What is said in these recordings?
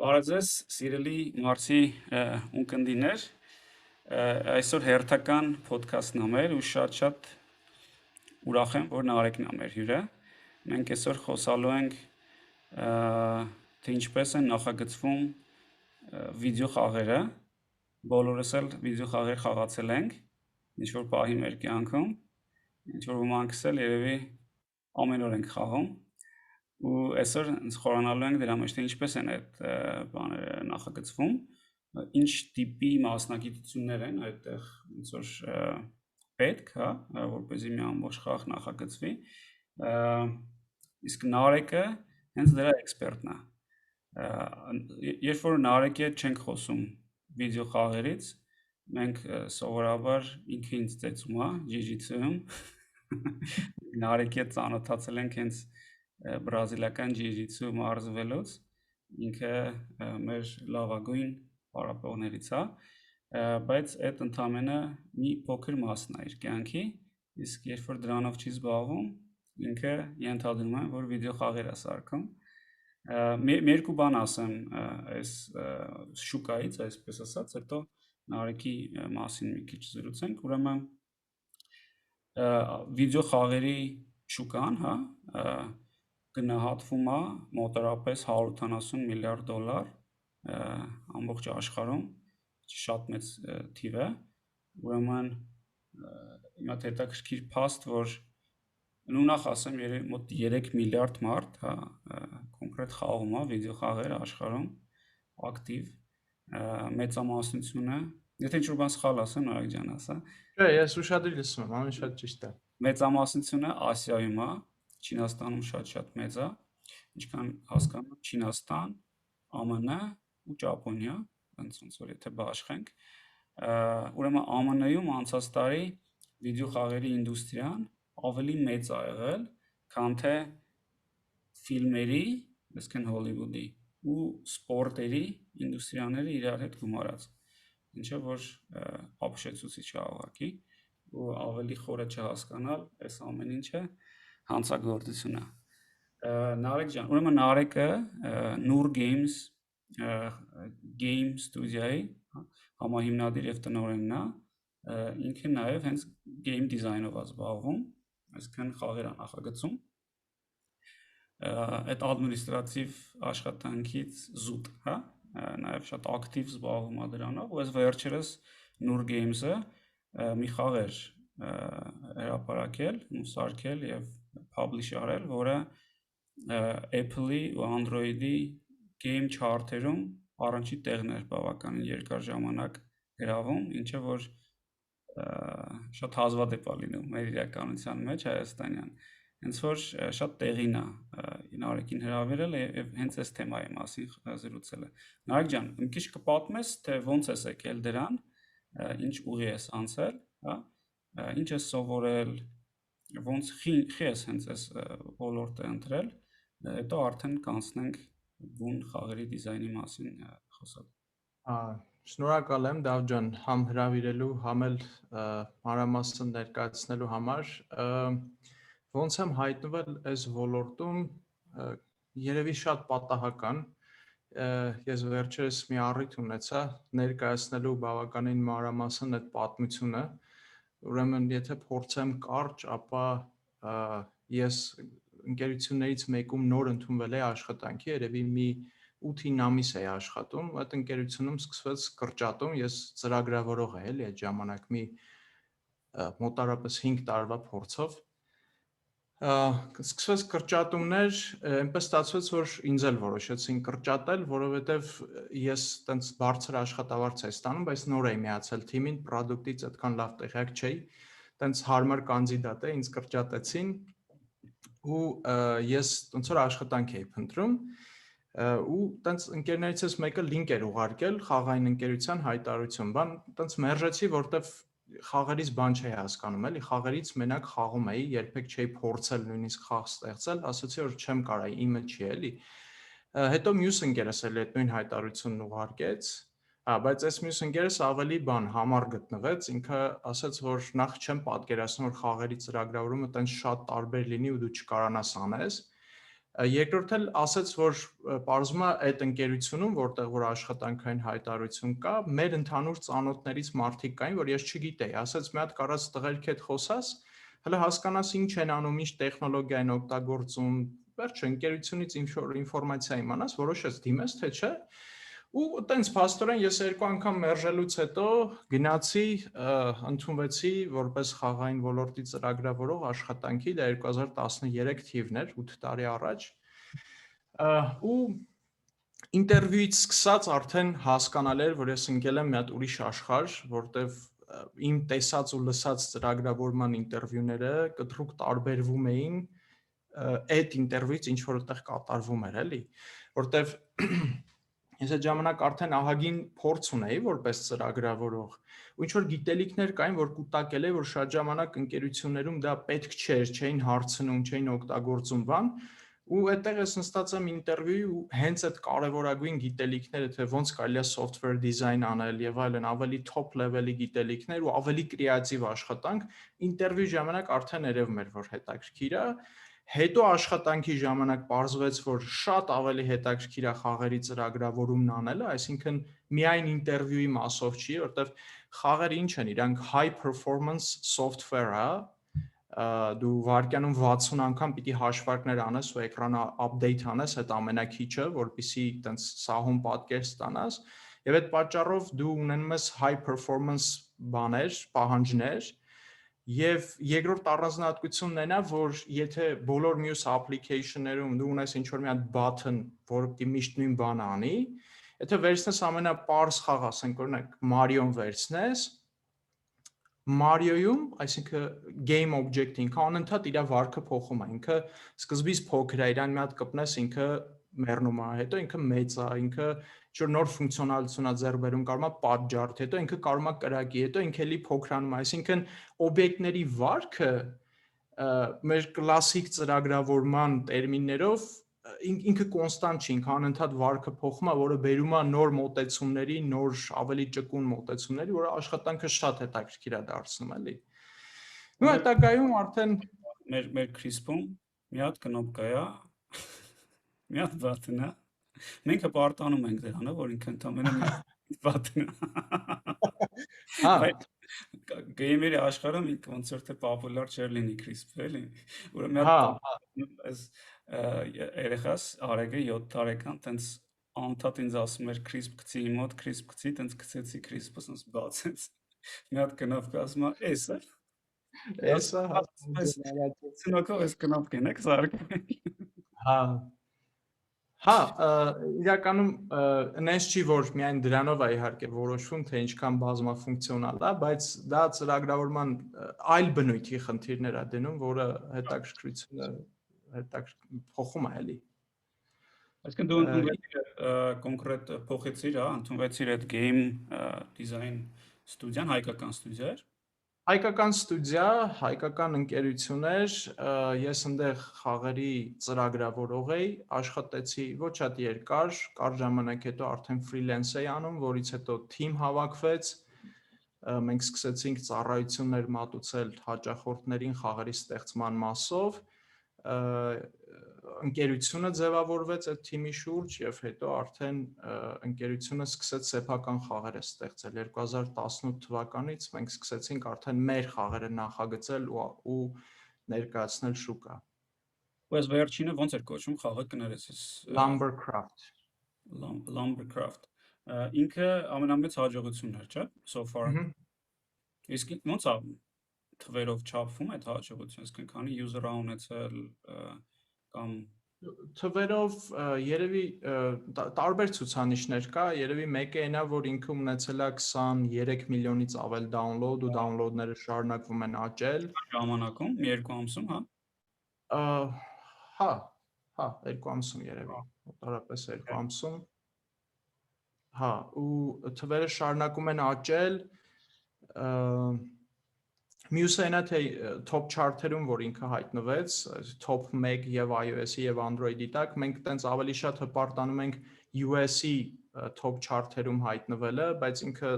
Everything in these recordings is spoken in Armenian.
Բարեձեզ, սիրելի Մարսի ունկնդիներ, այսօր հերթական փոդքասթն ա մեր ու շատ ուրախ եմ, որ Նարեկն ա մեր հյուրը։ Մենք այսօր խոսալու ենք թե ինչպես են նախագծվում վիդեո խաղերը։ Բոլորս էլ վիդեո խաղեր խաղացել ենք ինչ որ պահի մեր կյանքում, ինչ որ ոմանքս էլ երևի ամեն օր ենք խաղում։ Ու այսօր խորանալու ենք դրա մեջ թե ինչպես են այդ բաները նախագծվում, ինչ տիպի մասնագիտություններ են այդտեղ ոնց որ պետք, հա, որպեսզի մի ամբողջ խաղ նախագծվի։ Իսկ Նարեկը հենց դրա էքսպերտն է։ Երբ որ Նարեկի հետ չենք խոսում վիդեո խաղերից, մենք սովորաբար ինքը ինձ ծեծում է jiu-jitsu-ում։ Նարեկի հետ ծանոթացել ենք հենց բրազիլական jiu-jitsu մարզվելուց, ինքը մեր լավագույն պարապողներից է, բայց այդ ընդամենը մի փոքր մասն է իր կյանքի, իսկ երբ որ դրանով չի զբաղվում, ինքը ենթադրում է, որ վիդեո խաղեր է սարքում։ Մի երկու բան ասեմ այս շուկայից, այսպես ասած, հետո Նարեկի մասին մի քիչ զրուցենք, ուրեմն վիդեո խաղերի շուկան, հա, գնահատվում է մոտավորապես 170 միլիարդ դոլար ամբողջ աշխարհում, շատ մեծ թիվ է, ուրեմն հիմա հետաքրքիր փաստ, որ նույնախ ասեմ մոտ 3 միլիարդ մարդ, հա, կոնկրետ խաղում է վիդեո խաղեր աշխարհում, ակտիվ, մեծամասնությունը, եթե ինչ-որ բան սխալ ասեմ, Նարեկ ջան, ասա։ Չէ, ես ուշադրի լսում եմ, ամեն շատ ճիշտ է։ Մեծամասնությունը Ասիայում է, Չինաստանում շատ մեծ է, ինչքան հասկանում եմ Չինաստան, ԱՄՆ ու Ճապոնիա, ոնց որ եթե բաշխենք, ուրեմն ԱՄՆ-ում անցած տարի վիդեո խաղերի ինդուստրիան ավելի մեծ ա եղել, քան թե ֆիլմերի, այսինքն Հոլիվուդի ու սպորտերի ինդուստրիաները իրար հետ գումարած, ինչը որ ապշեցուցիչ է ուղղակի ու ավելի խորը չհասկանալ այս ամեն ինչը հանցագործություն է։ Նարեկ ջան, ուրեմն Նարեկը Nur Games Game Studio-ի համահիմնադիր եւ տնօրենն է, ինքը նաեւ հենց game design-ով է զբաղվում, այսինքն խաղեր է նախագծում։ Այդ ադմինիստրատիվ աշխատանքից զուտ, հա, նաեւ շատ ակտիվ զբաղվում է դրանով, ու այս վերջերս Nur Games-ը մի խաղ էր հրապարակել ու սարքել եւ publish արել, որը Apple-ի ու Android-ի game chart-երում առաջին տեղն էր բավականին երկար ժամանակ գրավում, ինչը որ շատ հազվադեպ է լինում մեր իրականության մեջ հայաստանյան։ Հենց որ շատ տեղին է Նարեկին հրավիրել եւ հենց այս թեմայի մասին զրուցել է։ Նարեկ ջան, մի քիչ կպատմես, թե ոնց ես եկել դրան, ինչ ուղի ես անցել, հա, ինչ ես սովորել, ոնց խի ես հենց այս ոլորտը ընտրել, հետո արդեն կանցնենք բուն խաղերի դիզայնի մասին խոսալ։ Շնորհակալ եմ Դավ ջան, համ հրավիրելու, համ էլ մանրամասն ներկայացնելու համար։ Ոնց եմ հայտնվել այս ոլորտում, երևի շատ պատահական։ Ես վերջերս մի առիթ ունեցա ներկայացնելու բավականին մանրամասն այդ պատմությունը։ Ուրեմն, եթե փորձեմ կարճ, ապա ես ընկերություններից մեկում նոր ընդունվել էի աշխատանքի, երևի մի 8-9 ամիս էի աշխատում, այդ ընկերությունում սկսվեց կրճատում, ես ծրագրավորող էի, էլի այդ ժամանակ մի մոտարապես 5 տարվա փորձով սկսվեց կրճատումներ, այնպես ստացվեց, որ ինձ էլ որոշեցին կրճատել, որովհետև ես տենց բարձր աշխատավարձ էի ստանում, բայց նոր էի միացել թիմին, product-ից այդքան լավ տեղյակ չէի, տենց հարմար կանդիդատ է, ինձ կրճատեցին ու ես ոնց որ աշխատանք էի փնտրում ու տենց ընկերներիցս մեկը link էր ուղարկել խաղային ընկերության հայտարարություն, բան տենց մերժեցի, որտեվ խաղերից բան չէի հասկանում, էլի խաղերից մենակ խաղում էի, երբեք չէի փորձել նույնիսկ խաղ ստեղծել, ասացի որ չեմ կարա, իմը չի էլի։ Հետո մյուս ընկերս էլ այդ նույն հայտարարությունն ուղարկեց, բայց այս մյուս ընկերս ավելի բան համառ գտնվեց, ինքը ասաց, որ նախ չեմ պատկերացնում, որ խաղերի ծրագրավորումը տենց շատ տարբեր լինի ու դու չկարանաս անես, Երկրորդ էլ ասաց, որ պարզվում է այդ ընկերությունում, որտեղ որ աշխատանքային հայտարարություն կա, մեր ընդհանուր ծանոթներից մարդիկ կային, որ ես չգիտեի, ասաց մի հատ կարած տղերք հետ խոսաս, հələ հասկանաս ինչ են անում, ինչ տեխնոլոգիա են օգտագործում, վերջը ընկերությունից ինչ որ ինֆորմացիա իմանաս, որոշես դիմես թե չէ։ Ու այտենց փաստորեն ես երկու անգամ մերժելուց հետո գնացի, ընդունվեցի որպես խաղային ոլորտի ծրագրավորող աշխատանքի, դա 2013 թիվն էր, 8 տարի առաջ։ Ու ինտերվյուից սկսած արդեն հասկանալ էր, որ ես ընկել եմ մի հատ ուրիշ աշխարհ, որտեվ իմ տեսած ու լսած ծրագրավորման ինտերվյուները կտրուկ տարբերվում էին այդ ինտերվյուից ինչ որ այդտեղ կատարվում էր, էլի, որտեվ ես այդ ժամանակ արդեն ահագին փորձ ունեի որպես ծրագրավորող, ու ինչ որ գիտելիքներ կային, որ կուտակել էի, որ շատ ժամանակ ընկերություններում դա պետք չէր, չէին հարցնում, չէին օգտագործում բան, ու այդտեղ ես նստած եմ ինտերվյուի ու հենց այդ կարևորագույն գիտելիքները, թե ոնց կարելի է software design անել եւ այլն, ավելի top level-ի գիտելիքներ ու ավելի կրեատիվ աշխատանք, ինտերվյուի ժամանակ արդեն երևում էր, որ հետաքրքիր է։ Հետո աշխատանքի ժամանակ պարզվեց, որ շատ ավելի հետաքրքիր է խաղերի ծրագրավորումն անելը, այսինքն միայն ինտերվյուի մասով չի, որտեվ խաղերը ինչ են, իրանք high performance software է, դու վարկյանում 60 անգամ պիտի հաշվարկներ անես ու էկրանը update անես, այդ ամենակիչը, որպեսզի այտենց սահուն պատկեր ստանաս, եւ այդ պատճառով դու ունենում ես high performance բաներ, պահանջներ, եւ երկրորդ առանձնահատկությունն այն է, որ եթե բոլոր մյուս application-ներում դու ունես ինչ-որ մի հատ button, որը պիտի միշտ նույն բանը անի, եթե վերցնես ամենապարզ խաղ, ասենք օրինակ Mario-ն վերցնես, Mario-ում, այսինքն game object-ը ինքը անընդհատ իր վարքը փոխում է, ինքը սկզբից փոքր է, իրան մի հատ կպնես, ինքը մեռնում է, հետո ինքը մեծ է, ինքը ինչ-որ նոր ֆունկցիոնալություն է ձեռք բերում, կարող է պատժարդ, հետո ինքը կարող է կրակի, հետո ինքը էլի փոքրանում է, այսինքն օբյեկտների վարքը մեր կլասիկ ծրագրավորման տերմիններով ինքը կոնստանտ չի, ինքը անընդհատ վարքը փոխում է, որը բերում է նոր մոտեցումների, նոր ավելի ճկուն մոտեցումների, որը աշխատանքը շատ հետաքրքիր է դարձնում, էլի։ Ու հետագայում արդեն մեր CRISP-ում մի հատ կնոպկա է, մի հատ բատն է։ Մենք պարտանում ենք դրանը, որ ինքը ընդամենը մի բատն է։ հա, Գեյմերի աշխարհում ինքը ոնց որ թե պոպուլար չէր լինի CRISP, էլի։ Ուրեմն մի հա, հատ այս երեխաս Արեգը 7 տարեկան տենց անընդհատ ինձ ասում էր CRISP գցի իմ մոտ, CRISP գցի, տենց գցեցի CRISP-ը, ասես բացեց։ Մի հատ կնոպկա ասում է, էս է։ էսա, հա, Ցնոքով էս կնոպկեն եք զարգում։ հա, հա, իրականում նենց չի, որ միայն դրանով է իհարկե որոշվում, թե ինչքան բազմաֆունկցիոնալ է, բայց դա ծրագրավորման այլ բնույթի խնդիրներ է դնում, որը հետաքրքրությունը փոխում է էլի։ Այսինքն դու ընդունվեցիր կոնկրետ փոխեցիր, հա, ընդունվեցիր այդ game design ստուդիան, հայկական ստուդիա էր։ Հայկական ստուդիա, հայկական ընկերություն էր, ես այնտեղ խաղերի ծրագրավորող էի, աշխատեցի ոչ շատ երկար, կարճ ժամանակ հետո արդեն ֆրիլանս էի անում, որից հետո թիմ հավաքվեց, մենք սկսեցինք ծառայություններ մատուցել հաճախորդներին խաղերի ստեղծման մասով, ընկերությունը ձևավորվեց այդ թիմի շուրջ եւ հետո արդեն ընկերությունը սկսեց սեփական խաղերը ստեղծել 2018 թվականից մենք սկսեցինք արդեն մեր խաղերը նախագծել ու ներկայացնել շուկա։ Ու այս վերջինը ոնց էր կոչվում խաղը կներեցես Lumbercraft։ Ինքը ամենամեծ հաջողությունն էր, չէ՞, so far։ Իսկ ոնց է թվերով չափվում այդ հաջողությունը, այսինքն քանի user ա ունեցել կամ թվերով երևի տարբեր ցուցանիշներ կա, երևի մեկը այնա, որ ինքը ունեցել է 23 միլիոնից ավել դաունլոդ ու դաունլոդները շարունակվում են աճել։ ժամանակում, մի երկու ամսում, հա։ Հա, 2 ամսում երևի, մոտավորապես 2 ամսում։ Հա, ու թվերը շարունակում են աճել, մյուսը այնա թե top chart-երում, որ ինքը հայտնվեց, top 1 եւ iOS-ի եւ Android-ի տակ, մենք տենց ավելի շատ հպարտանում ենք US-ի top chart-երում հայտնվելը, բայց ինքը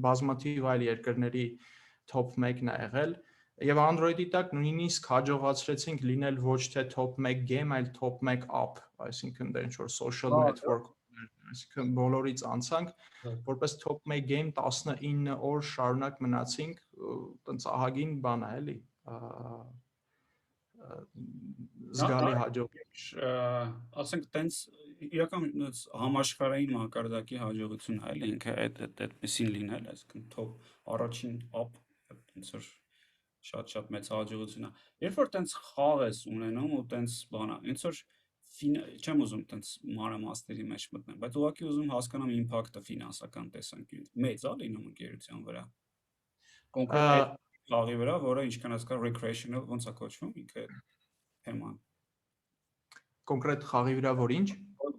բազմաթիվ այլ երկրների top 1-ն է եղել, Եվ Android-ի տակ նույնիսկ հաջողացրեցինք լինել ոչ թե top 1 game, այլ top 1 app, այսինքն դա ինչ որ social network, այսինքն բոլորից անցանք, որպես top 1 game 19 օր շարունակ մնացինք, տենց ահագին բան է, էլի։ Զգալի հաջող։ Ասենք տենց իրական համաշխարհային մակարդակի հաջողություն է, էլի ինքը այդպեսին լինել, այսինքն top առաջին app տենց որ շատ մեծ հաջողություն է։ Երբ որ տենց խաղ ես ունենում ու տենց բանա, ինձ որ չեմ ուզում տենց մանրամասների մեջ մտնեմ, բայց ուղղակի ուզում հասկանամ իմպակտը ֆինանսական տեսանկյունից։ Մեծ է լինում ընկերության վրա։ Կոնկրետ այդ խաղի վրա, որը ինչքան հասկա recreational ոնց է կոչվում, ինքը թեման։ Կոնկրետ խաղի վրա որ ինչ։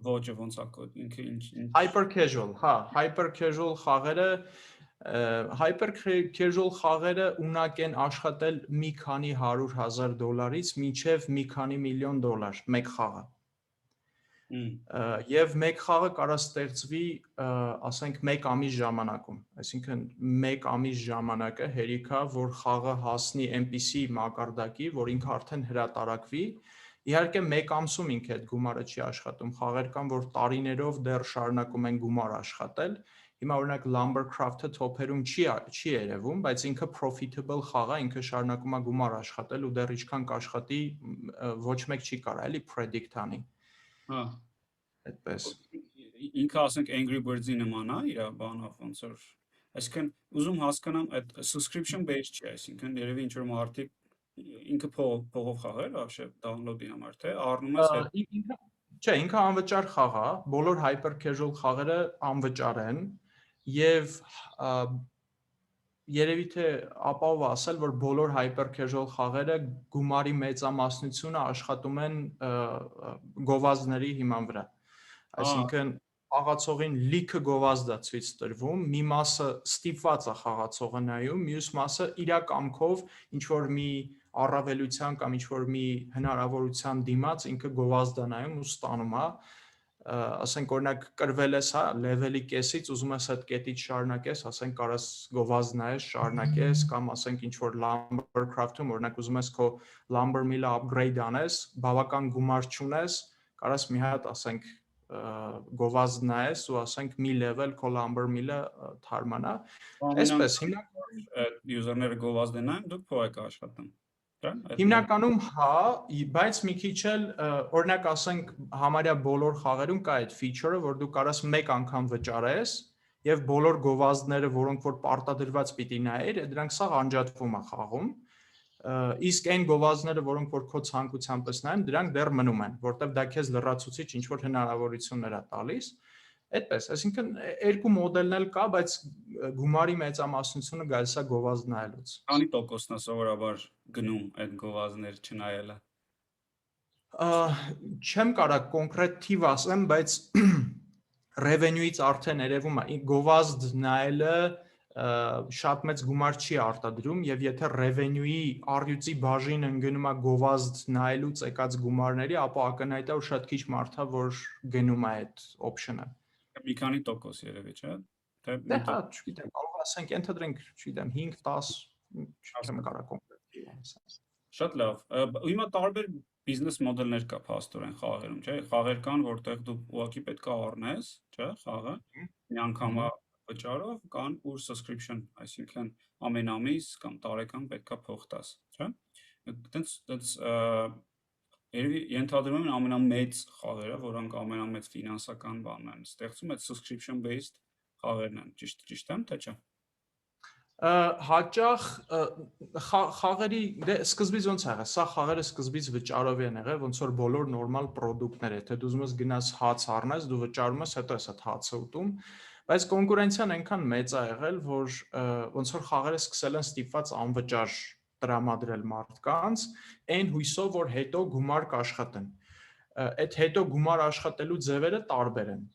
Ոճը ոնց է կոչվում, ինքը ինչ Hyper casual, հա, hyper casual խաղերը hyper casual խաղերը ունակ են աշխատել մի քանի $100,000-ից մինչև մի քանի միլիոն $, մեկ խաղը։ Եվ մեկ խաղը կարա ստեղծվի, ասենք, մեկ ամիս ժամանակում, այսինքն մեկ ամիս ժամանակը հերիքա, որ խաղը հասնի այնպիսի մակարդակի, որ ինքը արդեն հրատարակվի։ Իհարկե մեկ ամսում ինքը այդ գումարը չի աշխատում, խաղեր կան, որ տարիներով դեռ շարունակում են գումար աշխատել։ Հիմա օրինակ Lumbercraft-ը top-երում չի երևում, բայց ինքը profitable խաղ է, ինքը շարունակում է գումար աշխատել ու դեռ ինչքան կաշխատի ոչ մեկ չի կարա էլի predict անի։ Հա, այդպես։ Ինքը ասենք Angry Birds-ի նման է, իր բանով ոնց որ, այսինքն ուզում հասկանամ այդ subscription based չի, այսինքն երևի ինչ որ մարդիկ ինքը փողով խաղեր, вообще download-ի համար թե առնում ես այդ Չէ, ինքը անվճար խաղ է, բոլոր hyper casual խաղերը անվճար են եւ երևի թե ապահով ասել, որ բոլոր hyper casual խաղերը գումարի մեծամասնությունը աշխատում են գովազդների հիման վրա։ Այսինքն խաղացողին լիքը գովազդ է ցույց տրվում, մի մասը ստիպված է խաղացողը նայում, մյուս մասը իր կամքով ինչ որ մի առավելության կամ ինչ որ մի հնարավորության դիմաց ինքը գովազդ է նայում ու ստանում է, ասենք օրինակ կրվել ես, հա, լեվելի կեսից ուզում ես այդ կետից շարունակես, ասենք կարաս գովազդ նայես, շարունակես կամ ասենք ինչ որ Lumbercraft-ում օրինակ ուզում ես քո Lumber Mill-ը upgrade անես, բավական գումար չունես, կարաս մի հատ ասենք գովազդ նայես ու ասենք մի level քո Lumber Mill-ը թարմանա։ Այսպես հիմնականում user-ները գովազդ են նայում, դուք փող եք աշխատում։ Հիմնականում հա, բայց մի քիչ էլ օրինակ ասենք համարյա բոլոր խաղերում կա այդ feature-ը, որ դու կարաս մեկ անգամ վճարես եւ բոլոր գովազդները, որոնք որ պարտադրված պիտի նայեր, դրանք սա անջատվում է խաղում։ Իսկ այն գովազդները, որոնք որ քո ցանկությամբ ես նայում, դրանք դեռ մնում են, որտեղ դա քեզ լրացուցիչ ինչ որ հնարավորություններ է տալիս։ Այդպես, այսինքն երկու մոդելն էլ կա, բայց գումարի մեծամասնությունը գալիս է գովազդ նայելուց։ Քանի տոկոսն է սովորաբար գնում այդ գովազդներ չնայելը։ Չեմ կարա կոնկրետ թիվ ասեմ, բայց revenue-ից արդեն երևում է գովազդ նայելը շատ մեծ գումար չի արտադրում եւ եթե revenue-ի առյուծի բաժինը ընկնում է գովազդ նայելուց եկած գումարների, ապա ակնհայտ է որ շատ քիչ մարդ է որ գնում է այդ option-ը։ Մի քանի տոկոս երևի, չէ՞։ Դե հա, չգիտեմ, կարող ասենք ենթադրենք, չգիտեմ, 5-10, չեմ կարա կոնկրետ ասեմ։ Շատ լավ։ Հիմա տարբեր բիզնես մոդելներ կա փաստորեն խաղերում, չէ՞։ Խաղեր կան, որտեղ դու ուղղակի պետք է առնես, չէ՞, խաղը միանգամյա վճարով կան ու subscription, այսինքն ամեն ամիս կամ տարեկան պետք է փող տաս, չէ՞։ Այդտենց երևի ենթադրում եմ ամենամեծ խաղերը, որոնք ամենամեծ ֆինանսական բանն են ստեղծում, այդ subscription based խաղերն են, ճիշտ եմ, թե չէ։ Հաճախ խաղերի դե սկզբից ոնց ա եղել, սա խաղերը սկզբից վճարով են եղել, ոնց որ բոլոր նորմալ պրոդուկտներ, եթե դու ուզում ես գնաս հաց առնես, դու վճարում ես, հետո ես այդ հացը ուտում, բայց կոնկուրենցիան այնքան մեծ ա եղել, որ ոնց որ խաղերը սկսել են ստիպված անվճար տրամադրել մարդկանց, այն հույսով, որ հետո գումար կաշխատեն։ Այդ հետո գումար աշխատելու ձևերը տարբեր են։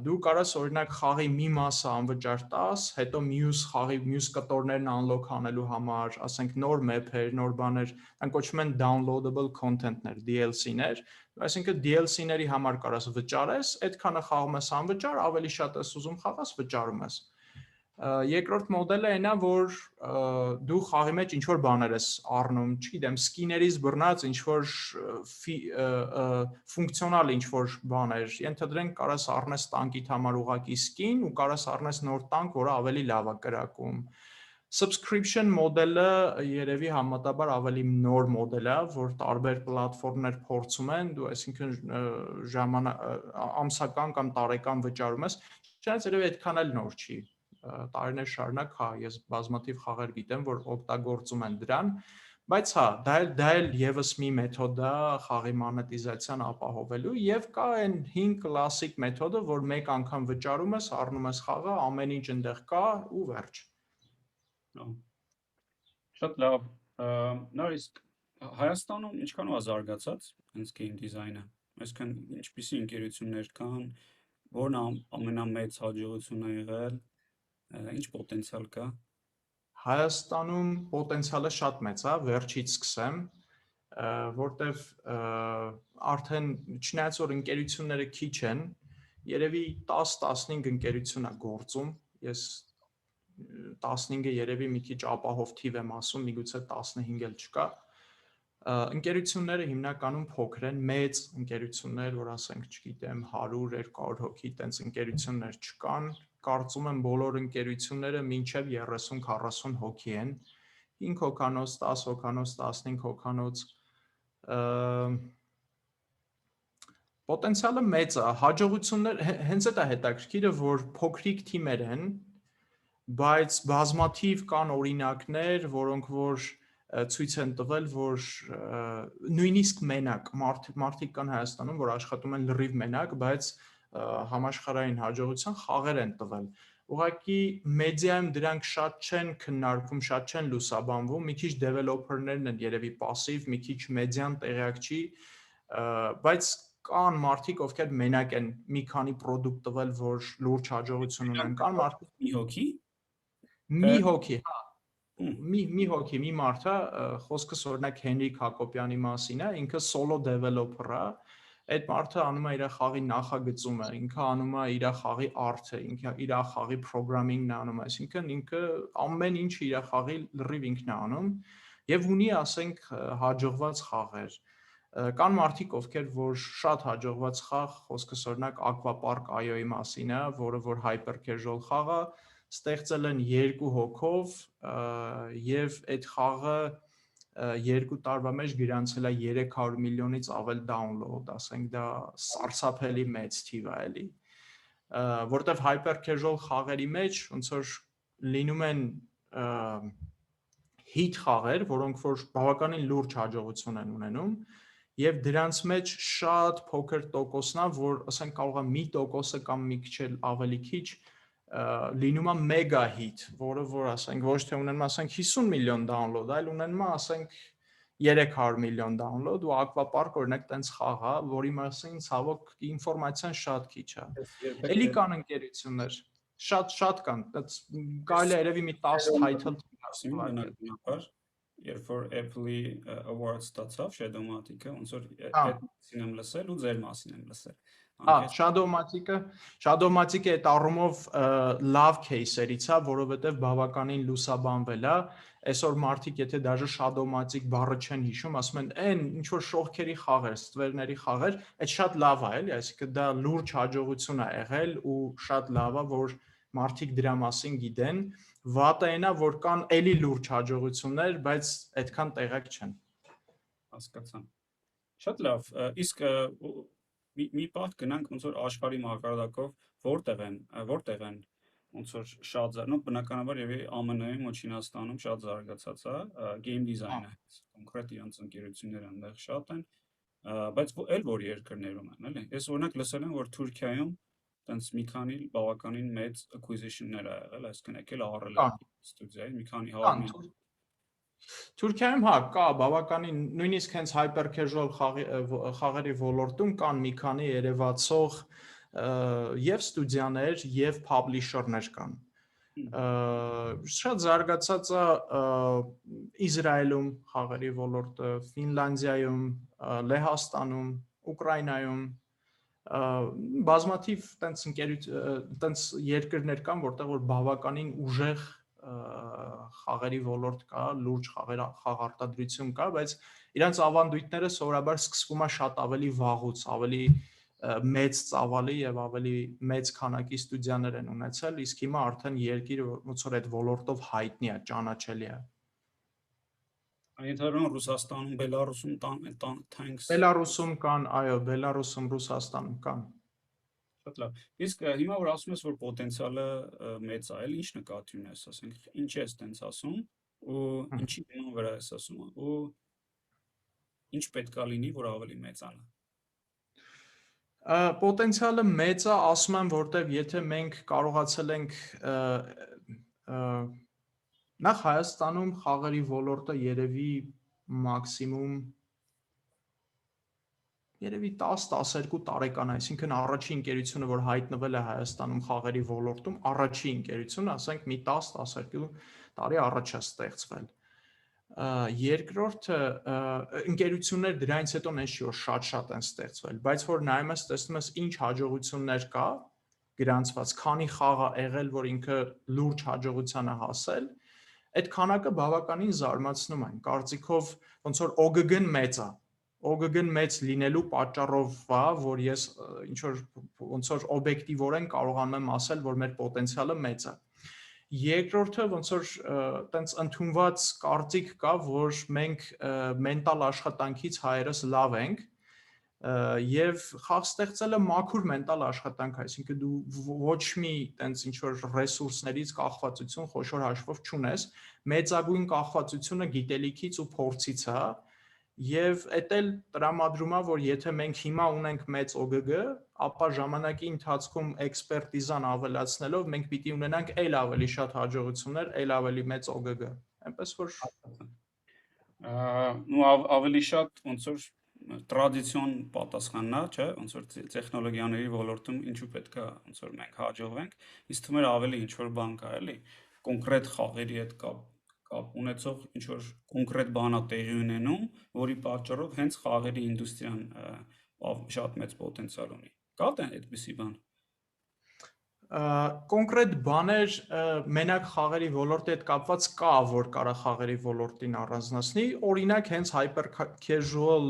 Դու կարաս օրինակ խաղի մի մասը անվճար տաս, հետո մյուս կտորներն unlock անելու համար, ասենք նոր map-եր, նոր բաներ, այն կոչվում են downloadable content-ներ, DLC-ներ, այսինքն DLC-ների համար կարաս վճարես, այդքանը խաղում ես անվճար, ավելի շատ ես ուզում խաղաս, վճարում ես։ Երկրորդ մոդելը այնա, որ դու խաղի մեջ ինչ որ բաներ ես առնում, չգիտեմ, սկիներից բռնած ինչ որ ֆունկցիոնալ ինչ որ բաներ, ենթադրենք կարաս առնես տանկիդ համար ուղակի սկին ու կարաս առնես նոր տանկ, որը ավելի լավ է կրակում։ Subscription մոդելը երևի համատաբար ավելի նոր մոդել է, որ տարբեր պլատֆորմներ փորձում են, դու այսինքն ամսական կամ տարեկան վճարում ես, չնայած երևի այդքան էլ նոր չի։ Տարիներ շարունակ, հա, ես բազմաթիվ խաղեր գիտեմ, որ օգտագործում են դրան, բայց հա, դա էլ եւս մի մեթոդ է խաղի մոնետիզացիան ապահովելու եւ կա այն 5 կլասիկ մեթոդը, որ մեկ անգամ վճարում ես, առնում ես խաղը, ամեն ինչ այնտեղ կա ու վերջ։ Շատ լավ։ Նորից Հայաստանում ինչքան է զարգացած հենց game design-ը։ Այսինքն ինչպիսի ընկերություններ կան, որն ամենամեծ հաջողությունն է եղել, ինչ պոտենցիալ կա։ Հայաստանում պոտենցիալը շատ մեծ է, վերջից սկսեմ, որտեվ արդեն չնայած որ ընկերությունները քիչ են, երևի 10-15 ընկերություն է գործում, ես 15-ը երևի մի քիչ ապահով թիվ եմ ասում, միգուցե 15 էլ չկա։ Ընկերությունները հիմնականում փոքր են, մեծ ընկերություններ, որ ասենք, չգիտեմ, 100-200 հոգի տենց ընկերություններ չկան, կարծում եմ բոլոր ընկերությունները մինչև 30-40 հոգի են, 5 հոգանոց, 10 հոգանոց, 15 հոգանոց, պոտենցիալը մեծ է, հաջողություններ, հենց այդ է հետաքրքիրը, որ փոքրիկ թիմեր են, բայց բազմաթիվ կան օրինակներ, որոնք որ ցույց են տվել, որ նույնիսկ մենակ մարդիկ կան Հայաստանում, որ աշխատում են լրիվ մենակ, բայց համաշխարհային հաջողության խաղեր են տվել։ Ուղղակի մեդիայում դրանք շատ չեն քննարկվում, շատ չեն լուսաբանվում, մի քիչ դեվելոփերներն են երևի пассив, մի քիչ մեդիան տեղյակ չի, բայց կան մարդիկ, ովքեր մենակ են մի քանի product տվել, որ լուրջ հաջողություն ունեն, կան մարդիկ Մի հոգի։ Մի հոգի, հա, մի հոգի, մի մարդ է, խոսքս օրինակ Հենրիկ Հակոբյանի մասին է, ինքը solo developer է, այդ մարդը անում է իր խաղի նախագծումը, ինքը անում է իր խաղի art-ը, ինքը իր խաղի programming-ն է անում, այսինքն ինքը ամեն ինչ իր խաղի լրիվ ինքն է անում եւ ունի, ասենք, հաջողված խաղեր։ Կան մարդիկ, ովքեր որ շատ հաջողված խաղ, խոսքս օրինակ Aquapark IO-ի մասին է, որը որ hyper casual խաղ է, ստեղծել են 2 հոգով եւ այդ խաղը 2 տարվա մեջ գրանցել է 300 միլիոնից ավել download, ասենք դա սարսափելի մեծ թիվ է էլի, որտեվ hyper casual խաղերի մեջ ոնց որ լինում են hit խաղեր, որոնք որ բավականին լուրջ հաջողություն են ունենում եւ դրանց մեջ շատ փոքր տոկոսն է, որ ասենք կարող է 1% կամ մի քիչ ավելի քիչ լինում է մեգա հիթ, որը որ ասենք ոչ թե ունենում ասենք 50 միլիոն download, այլ ունենում է ասենք 300 միլիոն download ու Aquapark օրինակ տենց խաղ է, որի մասին ցավոք ինֆորմացիան շատ քիչ է։ Էլի կան ընկերություններ, շատ կան, կարելի է երևի մի 10 title բնականաբար, երբ որ Apple-ի Awards ստացավ Shadowmatic-ը, ոնց որ այդ մասին եմ լսել ու ձեր մասին եմ լսել։ Shadowmatic-ը այդ առումով լավ case-երից է, որովհետև բավականին լուսաբանվել է։ Այսօր մարդիկ եթե դաժե Shadowmatic բառը չեն հիշում, ասում են, «Այն ինչ որ շողքերի խաղեր, ստվերների խաղեր», այդ շատ լավ է, էլի, այսինքն դա լուրջ հաջողություն է եղել ու շատ լավ է, որ մարդիկ դրա մասին գիտեն։ Վատը այնա, որ կան էլի լուրջ հաջողություններ, բայց այդքան տեղակ չեն։ Հասկացա։ Շատ լավ։ Իսկ մի պահ գնանք ոնց որ աշխարհի մակարդակով որտեղ են ոնց որ շատ բնականաբար եւ ԱՄՆ-ում ու Չինաստանում շատ զարգացած է game design-ը, կոնկրետ իրենց ընկերությունները այնտեղ շատ են, բայց էլ որ երկրներում են, էլի։ Ես օրինակ լսել եմ, որ Թուրքիայում տենց մի քանի բավականին մեծ acquisition-ներ ա եղել, այսինքն եկել առել ստուդիայի մի քանի 100 Թուրքիայում հա կա բավականին նույնիսկ հենց hyper casual խաղերի ոլորտում կան մի քանի երևացող եւ ստուդիաներ եւ publisher-ներ կան։ Շատ զարգացած է Իսրայելում խաղերի ոլորտը, Ֆինլանդիայում, Լեհաստանում, Ուկրաինայում բազմաթիվ տենց երկրներ կան, որտեղ որ բավականին ուժեղ խաղերի ոլորտ կա, լուրջ խաղարտադրություն կա, բայց իրանց ավանդույթները սովորաբար սկսվում է շատ ավելի վաղուց, ավելի մեծ ծավալի եւ ավելի մեծ քանակի ստուդիաներ են ունեցել, իսկ հիմա արդեն երկիրը ոնց որ այդ ոլորտով հայտնի է, ճանաչելի է։ Այնտեղ Ռուսաստանում, Բելարուսում tanks Բելարուսում կան, այո, Բելարուսում, Ռուսաստանում կան։ շատ լավ։ Իսկ հիմա որ ասում ես, որ պոտենցիալը մեծ է, ինչ նկատի ունես, ասենք, ինչ ես տենց ասում ու ինչի հիման վրա ես ասում ու ինչ պետք է լինի, որ ավելի մեծանա։ Պոտենցիալը մեծ է, ասում եմ, որտեվ եթե մենք կարողացել ենք նախ Հայաստանում խաղերի ոլորտը երևի մաքսիմում երևի 10-12 տարեկան, այսինքն առաջին ընկերությունը, որ հայտնվել է Հայաստանում խաղերի ոլորտում, առաջին ընկերությունը, ասենք մի 10-12 տարի առաջ է ստեղծվել։ Երկրորդը ընկերություններ դրանից հետո նենց չի որ շատ են ստեղծվել, բայց որ նայում ես, տեսնում ես ինչ հաջողություններ կա գրանցված, քանի խաղ է եղել, որ ինքը լուրջ հաջողության է հասել, այդ քանակը բավականին զարմացնում են։ Կարծիքով ոնց որ OGG-ն մեծ է, OGG-ն մեծ լինելու պատճառով է, որ ես ինչ որ ոնց որ օբյեկտիվորեն կարողանում եմ ասել, որ մեր պոտենցիալը մեծ է։ Երկրորդը ոնց որ տենց ընդունված կարծիք կա, որ մենք մենտալ աշխատանքից հայերս լավ ենք եւ խաղ ստեղծելը մաքուր մենտալ աշխատանք է, այսինքն դու ոչ մի տենց ինչ որ ռեսուրսներից կախվածություն խոշոր հաշվով չունես, մեծագույն կախվածությունը գիտելիքից ու փորձից է, եւ էդ էլ տրամադրում է, որ եթե մենք հիմա ունենք մեծ OGG, ապա ժամանակի ընթացքում էքսպերտիզան ավելացնելով մենք պիտի ունենանք այլ ավելի շատ հաջողություններ, այլ ավելի մեծ OGG։ Այնպես որ ու ավելի շատ ոնց որ տրադիցիոն պատասխանն է, չէ՞, ոնց որ տեխնոլոգիաների ոլորտում ինչու պետք է ոնց որ մենք հաջողվենք, իսկ թվում էր ավելի ինչ որ բան կա, էլի, կոնկրետ խաղերի հետ կապ ունեցող ինչ որ կոնկրետ բան է տեղի ունենում, որի պատճառով հենց խաղերի ինդուստրիան շատ մեծ պոտենցիալ ունի։ Կա դա այդպիսի բան։ Կոնկրետ բաներ մենակ խաղերի ոլորտի հետ կապված կա, որ կարա խաղերի ոլորտին առանձնացնի, օրինակ հենց hyper casual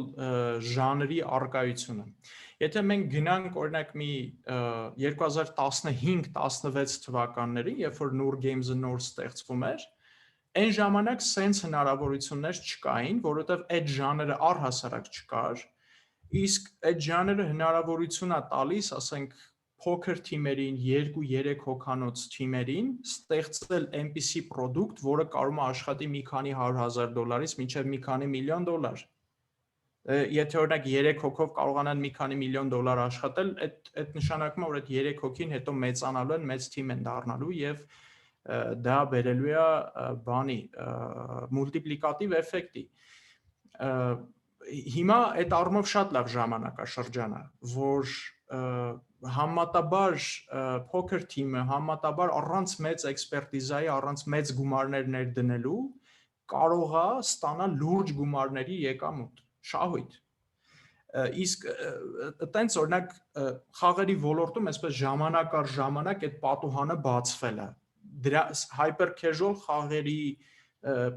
ժանրի առկայությունը։ Եթե մենք գնանք օրինակ մի 2015-16 թվականներին, երբ որ Nur Games-ը նոր ստեղծվում էր, այն ժամանակ սենց հնարավորություններ չկային, որովհետև այդ ժանրը առհասարակ չկար, իսկ այդ ժանրը հնարավորություն է տալիս, ասենք փոքր թիմերին, 2-3 հոգանոց թիմերին ստեղծել այնպիսի պրոդուկտ, որը կարող է աշխատի մի քանի $100,000-ից մինչև մի քանի միլիոն $։ Եթե օրինակ 3 հոգով կարողանան մի քանի միլիոն $, աշխատել, այդ նշանակում է, որ այդ 3 հոգին հետո մեծանալու են, մեծ թիմ են դառնալու եւ դա բերելու է բանի մուլտիպլիկատիվ էֆեկտի։ Հիմա այդ առումով շատ լավ ժամանակաշրջան է, որ համատաբար փոքր թիմը համատաբար առանց մեծ էքսպերտիզայի, առանց մեծ գումարներ ներդնելու կարող է ստանալ լուրջ գումարների եկամուտ, շահույթ։ Իսկ տենց օրինակ խաղերի ոլորտում այսպես ժամանակ առ ժամանակ այդ պատուհանը բացվել է։ Դրա hyper casual խաղերի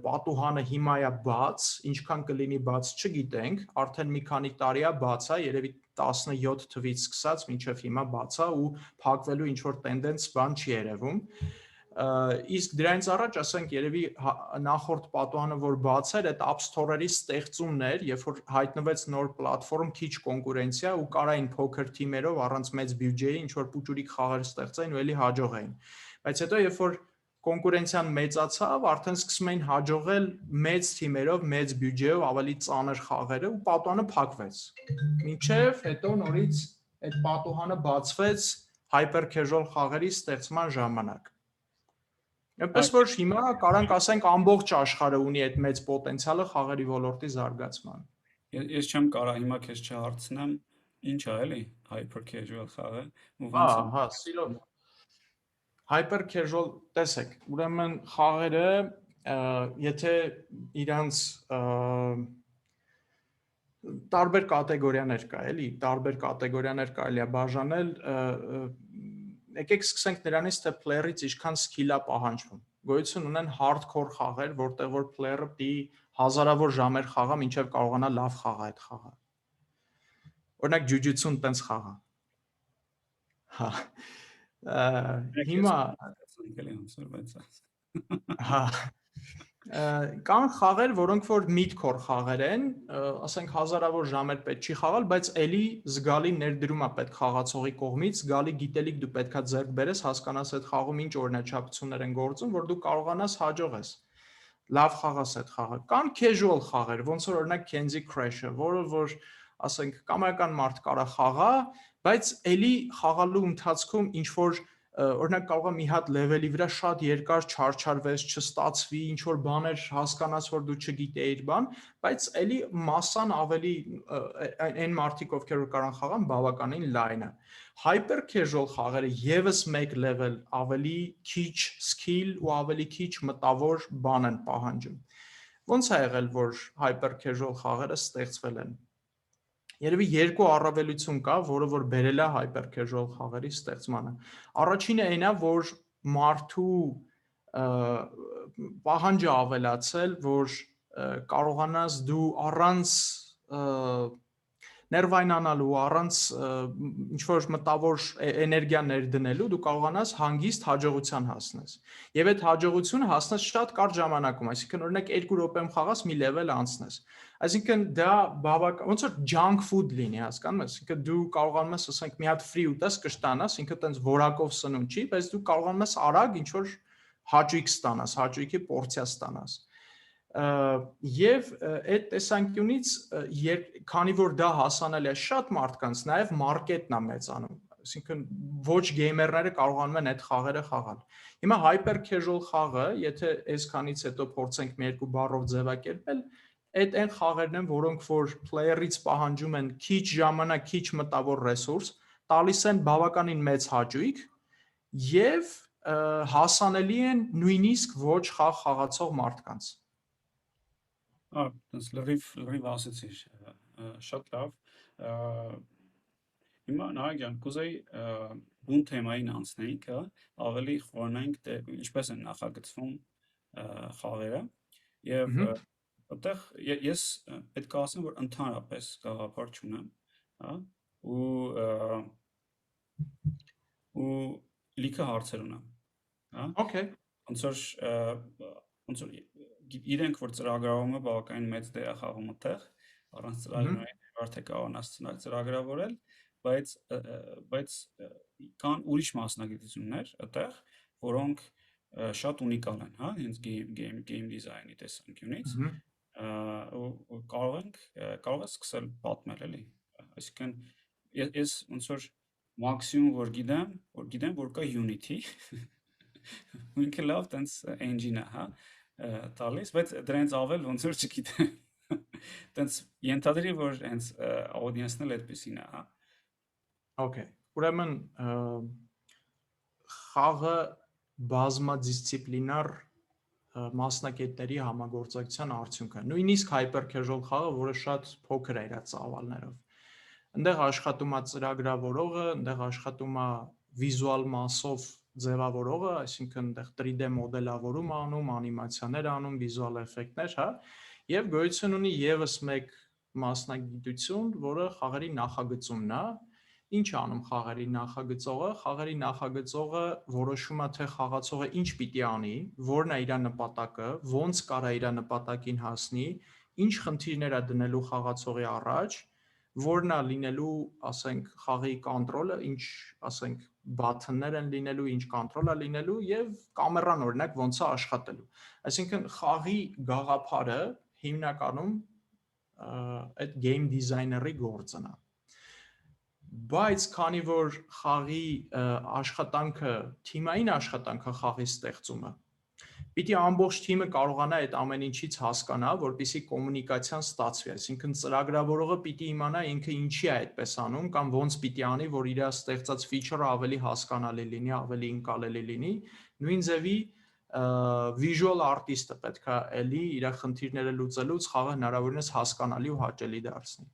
պատուհանը հիմա է բաց, ինչքան կլինի բաց չգիտենք, արդեն մի քանի տարի է բաց է, երևի 17 թվից սկսած մինչև հիմա բաց է ու փակվելու ինչ որ տենդենս բան չի երևում։ Իսկ դրանից առաջ ասենք երևի նախորդ պատուհանը որ բաց էր, այդ App Store-երի ստեղծումն էր, երբ որ հայտնվեց նոր պլատֆորմ, քիչ կոնկուրենցիա ու կարային փոքր թիմերով առանց մեծ բյուջեի ինչ որ պուճուրիկ խաղեր ստեղծային ու էլի հաջողային։ Բայց հետո երբ որ կոնկուրենցիան մեծացավ, արդեն սկսում էին հաջողել մեծ թիմերով, մեծ բյուջեով ավելի ծանր խաղերը ու պատուհանը փակվեց։ Մինչև հետո նորից այդ պատուհանը բացվեց hyper casual խաղերի ստեղծման ժամանակ։ Այնպես որ հիմա կարանք ասենք ամբողջ աշխարհը ունի այդ մեծ պոտենցիալը խաղերի ոլորտի զարգացման։ Ես չեմ կարող հիմա քեզ չհարցնեմ, ինչ է էլի hyper casual խաղը, ու Հա, ոնց է։ հա, սիրով։ Hyper casual, տեսեք, ուրեմն խաղերը, եթե իրանց տարբեր կատեգորիաներ կա, էլի, տարբեր կատեգորիաներ կարելի է բաժանել, եկեք սկսենք նրանից, թե player-ից ինչքան skill-ա պահանջվում։ Գոյություն ունեն hardcore խաղեր, որտեղ որ player-ը պիտի հազարավոր ժամեր խաղա, մինչև կարողանա լավ խաղա այդ խաղը։ Օրինակ Jiu-Jitsu-ն տենց խաղ է։ Հա։ Հիմա հա կան խաղեր, որոնք որ mid-core խաղեր են, ասենք հազարավոր ժամեր պետք չի խաղալ, բայց էլի զգալի ներդրում է պետք խաղացողի կողմից, զգալի գիտելիք դու պետքա ձեռք բերես, հասկանաս այդ խաղում ինչ օրինաչափություններ են գործում, որ դու կարողանաս հաջողես։ Լավ խաղաս այդ խաղը։ Կան casual խաղեր, ոնց որ օրինակ Candy Crush-ը, որը որ ասենք կամայական մարդ կարա խաղա, բայց էլի խաղալու ընթացքում ինչ որ օրինակ կարող է մի հատ level-ի վրա շատ երկար չարչարվես, չստացվի, ինչ որ բաներ հասկանաս, որ դու չգիտեիր բան, բայց էլի մասսան ավելի այն մարդիկ, ովքեր որ կարան խաղան, բավականին լայն է։ Hyper casual խաղերը եւս մեկ level ավելի քիչ skill ու ավելի քիչ մտավոր բան են պահանջում։ Ոնց է եղել, որ hyper casual խաղերը ստեղծվել են։ Երևի երկու առավելություն կա, որը որ բերել է hyper casual խաղերի ստեղծմանը։ Առաջինը այն է, որ մարդու պահանջը ավելացել, որ կարողանաս դու առանց ներվայնանալու, առանց ինչ որ մտավոր էներգիա ներդնելու, դու կարողանաս հանգիստ հաջողության հասնես։ Եվ այդ հաջողությունը հասնես շատ կարճ ժամանակում, այսինքն օրինակ 2 րոպեում խաղաս մի level անցնես։ Այսինքն դա բավական ոնց որ junk food լինի, հասկանում ես, այսինքն դու կարողանում ես, ասենք, մի հատ free ուտես կշտանաս, ինքը տենց որակով սնունդ չի, բայց դու կարողանում ես արագ ինչ որ հաճույք ստանաս, հաճույքի պորցիա ստանաս։ Եվ այդ տեսանկյունից, քանի որ դա հասանել է շատ մարդկանց, նաև մարքեթն է մեծանում, այսինքն ոչ գեյմերները կարողանում են այդ խաղերը խաղալ։ Հիմա hyper casual խաղը, եթե այսքանից հետո փորձենք մի երկու բառով ձևակերպել, այդ այն խաղերն են, որոնք որ player-ից պահանջում են քիչ ժամանակ, քիչ մտավոր ռեսուրս, տալիս են բավականին մեծ հաճույք եւ հասանելի են նույնիսկ ոչ խաղ խաղացող մարդկանց։ Դες լրիվ ասեցիր, շատ լավ։ Հիմա նայեք, կուզեի բուն թեմային անցնենք, ավելի խորնենք, թե ինչպես են նախագծվում խաղերը, եւ այդտեղ ես պետք է ասեմ, որ ընդհանրապես գաղափար չունեմ, հա, ու լիքը հարցեր ունեմ, հա։ Okay. Ոնց որ իրենք որ ծրագրավորումը բավականին մեծ դեր է խաղում այդտեղ, առանց ծրագրավորի արդեն կարողանաս ծրագրավորել, բայց կան ուրիշ մասնագիտություններ այդտեղ, որոնք շատ ունիկալ են, հա, հենց game design-ի տեսանկյունից, ու կարող ես սկսել պատմել, էլի, այսինքն ես ոնց որ մաքսիմում որ գիտեմ, որ կա Unity, ու ինքը լավ տենց engine է, հա, տալիս, բայց դրանից ավել ոնց որ չգիտեմ, տենց ենթադրի, որ հենց audience-ն էլ այդպեսին է, հա։ Okay, ուրեմն խաղը բազմադիսցիպլինար մասնակիցների համագործակցության արդյունք է։ Նույնիսկ hyper casual խաղը, որը շատ փոքր է իր ծավալներով։ Այնտեղ աշխատում է ծրագրավորողը, այնտեղ աշխատում է վիզուալ մասով ձևավորողը, այսինքն այնտեղ 3D մոդելավորում անում, անիմացիաներ անում, վիզուալ էֆեկտներ, հա, եւ գոյություն ունի եւս մեկ մասնագիտություն, որը խաղերի նախագծումն է։ Ինչ անում խաղերի նախագծողը։ Խաղերի նախագծողը որոշում է, թե խաղացողը ինչ պիտի անի, որն է իր նպատակը, ոնց կարա իր նպատակին հասնի, ինչ խնդիրներ է դնելու խաղացողի առաջ, որն է լինելու, ասենք, խաղի կոնտրոլը, ինչ, ասենք, բաթններ են լինելու, ինչ կոնտրոլ է լինելու եւ կամերան օրինակ ոնց է աշխատելու։ Այսինքն խաղի գաղափարը հիմնականում այդ game designer-ի գործն է։ Բայց քանի որ խաղի աշխատանքը, թիմային աշխատանքը խաղի ստեղծումը, պիտի ամբողջ թիմը կարողանա այդ ամեն ինչից հասկանա, որպեսզի կոմունիկացիան ստացվի, այսինքն ծրագրավորողը պիտի իմանա ինքը ինչի է այդպես անում կամ ոնց պիտի անի, որ իր ստեղծած feature-ը ավելի հասկանալի լինի, ավելի ընկալելի լինի, նույն ձևի visual artist-ը պետք է էլի իր խնդիրները լուծելուց խաղը հնարավորինս հասկանալի ու հաճելի դարձնի։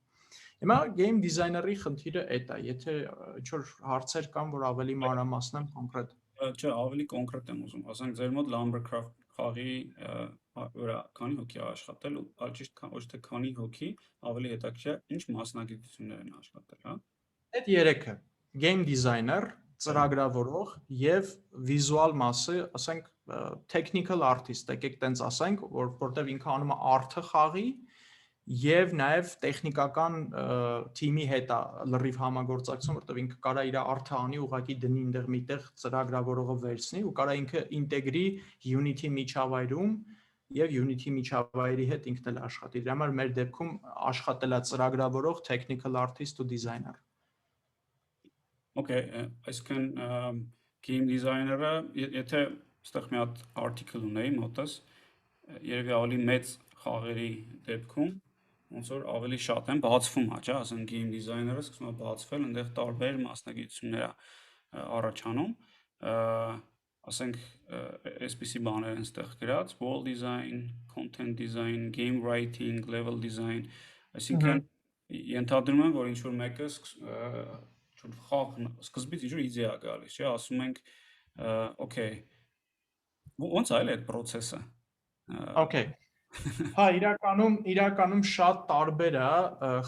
Հիմա game designer-ի խնդիրը էդ է, եթե ինչ-որ հարցեր կան, որ ավելի մանրամասն եմ կոնկրետ։ Չէ, ավելի կոնկրետ եմ ուզում, ասենք ձեր մոտ Lumbercraft խաղի վրա քանի հոգի է աշխատել, ու ճիշտ ոչ թե քանի հոգի, ավելի հետաքրքիր է ինչ մասնագիտություններ են աշխատել, հա։ Այդ երեքը՝ game designer, ծրագրավորող եւ visual մասը, ասենք technical artist, եկեք տենց ասենք, որտեվ ինքը անում է art-ը խաղի եւ նաեւ տեխնիկական թիմի հետ է լրիվ համագործակցում, որտեվ ինքը կարա իր art-ը անի, ուղղակի դնի այնտեղ միտեղ ծրագրավորողը վերցնի ու կարա ինքը ինտեգրի Unity միջավայրում եւ Unity միջավայրի հետ ինքն էլ աշխատի։ Դրա համար մեր դեպքում աշխատել է ծրագրավորող, technical artist ու designer։ Okay, այսինքն game designer-ը, եթե այստեղ մի հատ article ունեի մոտս, երևի ավելի մեծ խաղերի դեպքում ոնց որ ավելի շատ են բացվում, հա, ասենք game designer-ը սկսում է բացվել, այնտեղ տարբեր մասնագիտություններ է առաջանում, ասենք այսպիսի բաներ են այստեղ գրած, wall design, content design, game writing, level design, այսինքն ենթադրում եմ, որ ինչ որ մեկը խաղ սկզբից ինչ-որ իդեա գալիս, չէ, ասում ենք, okay, ոնց այլ է այդ process-ը։ Okay։ Հա, իրականում շատ տարբեր է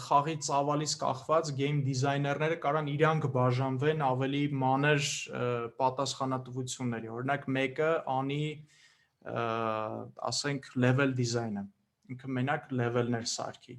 խաղի ծավալից կախված game designer-ները կարան իրանք բաժանվեն ավելի մանր պատասխանատվությունների։ Օրինակ մեկը անի ասենք level design-ը։ Ինքը մենակ level-ներ սարքի։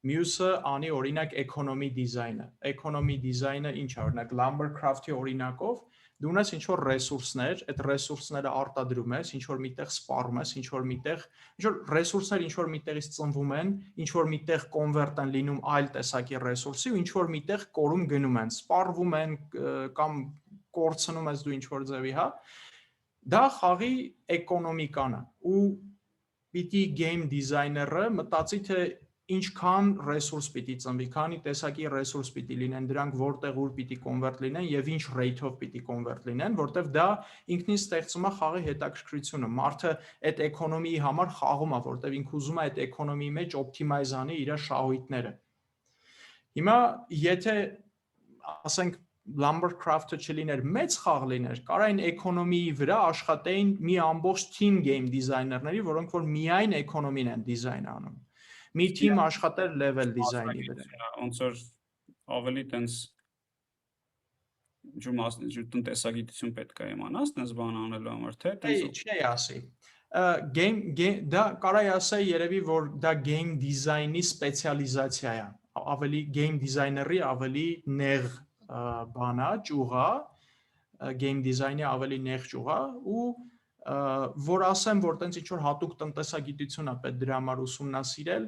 Մյուսը անի օրինակ economy design-ը։ Economy design-ը ինչ է, օրինակ Lumbercraft-ի օրինակով դու ունես ինչ-որ ռեսուրսներ, այդ ռեսուրսները արտադրում ես, ինչ-որ միտեղ սպառում ես, ինչ-որ ռեսուրսներ ինչ-որ միտեղից ծնվում են, ինչ-որ միտեղ convert են լինում այլ տեսակի ռեսուրսի ու ինչ-որ միտեղ կորում գնում են, սպառվում են կամ կորցնում ես դու ինչ-որ ձևի, հա։ Դա խաղի էկոնոմիկան է ու պիտի game designer-ը մտածի թե ինչքան ռեսուրս պիտի ծնվի, քանի տեսակի ռեսուրս պիտի լինեն, դրանք որտեղ ուր պիտի convert լինեն եւ ինչ rate-ով պիտի convert լինեն, որտեղ դա ինքնին ստեղծում է խաղի հետաքրքրությունը։ Մարդը այդ էկոնոմիի համար խաղում է, որտեղ ինքը ուզում է այդ էկոնոմիի մեջ optimize անի իր շահույթները։ Հիմա եթե ասենք Lumbercraft-ը չլիներ, մեծ խաղ լիներ, կարային էկոնոմիի վրա աշխատեին մի ամբողջ team game designer-ների, որոնք որ միայն էկոնոմին են դիզայն անում։ Մի թիմ աշխատել level design-ի վրա։ Ոնց որ ավելի տենց ինչ-որ տնտեսագիտություն պետք է իմանաս, տենց բան անելու համար, թե տենց չի ասի։ Դա կարայի ասել երևի որ դա game design-ի սպեցիալիզացիա է։ Ավելի game designer-ի ավելի նեղ բանա, ճյուղա, game design-ի ավելի նեղ ճյուղա ու որ ասեմ, որ տենց ինչ-որ հատուկ տնտեսագիտություն է պետք դրա համար ուսումնասիրել,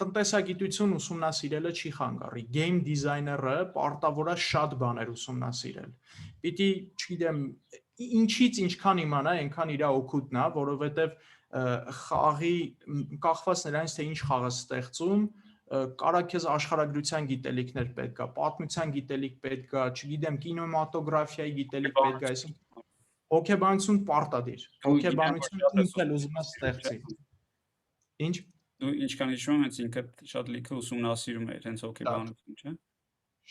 տնտեսագիտություն ուսումնասիրելը չի խանգարի։ Game designer-ը պարտավոր է շատ բաներ ուսումնասիրել։ Պիտի, չգիտեմ, ինչից ինչքան իմանա, այնքան իր օգուտն է, որովհետև խաղի կախված նրանից թե ինչ խաղ է ստեղծում, կարա քեզ աշխարհագրության գիտելիքներ պետք է, պատմության գիտելիք պետք է, չգիտեմ, կինեմատոգրաֆիայի գիտելիք պետք է, այսինքն հոգեբանություն պարտադիր։ Հոգեբանություն ինքն էլ ուզում է ստեղծի։ Ինչ դու ինչքան հիշում եմ, հենց ինքդ շատ լիքը ուսումնասիրում ես հենց հոգեբանություն, չէ՞։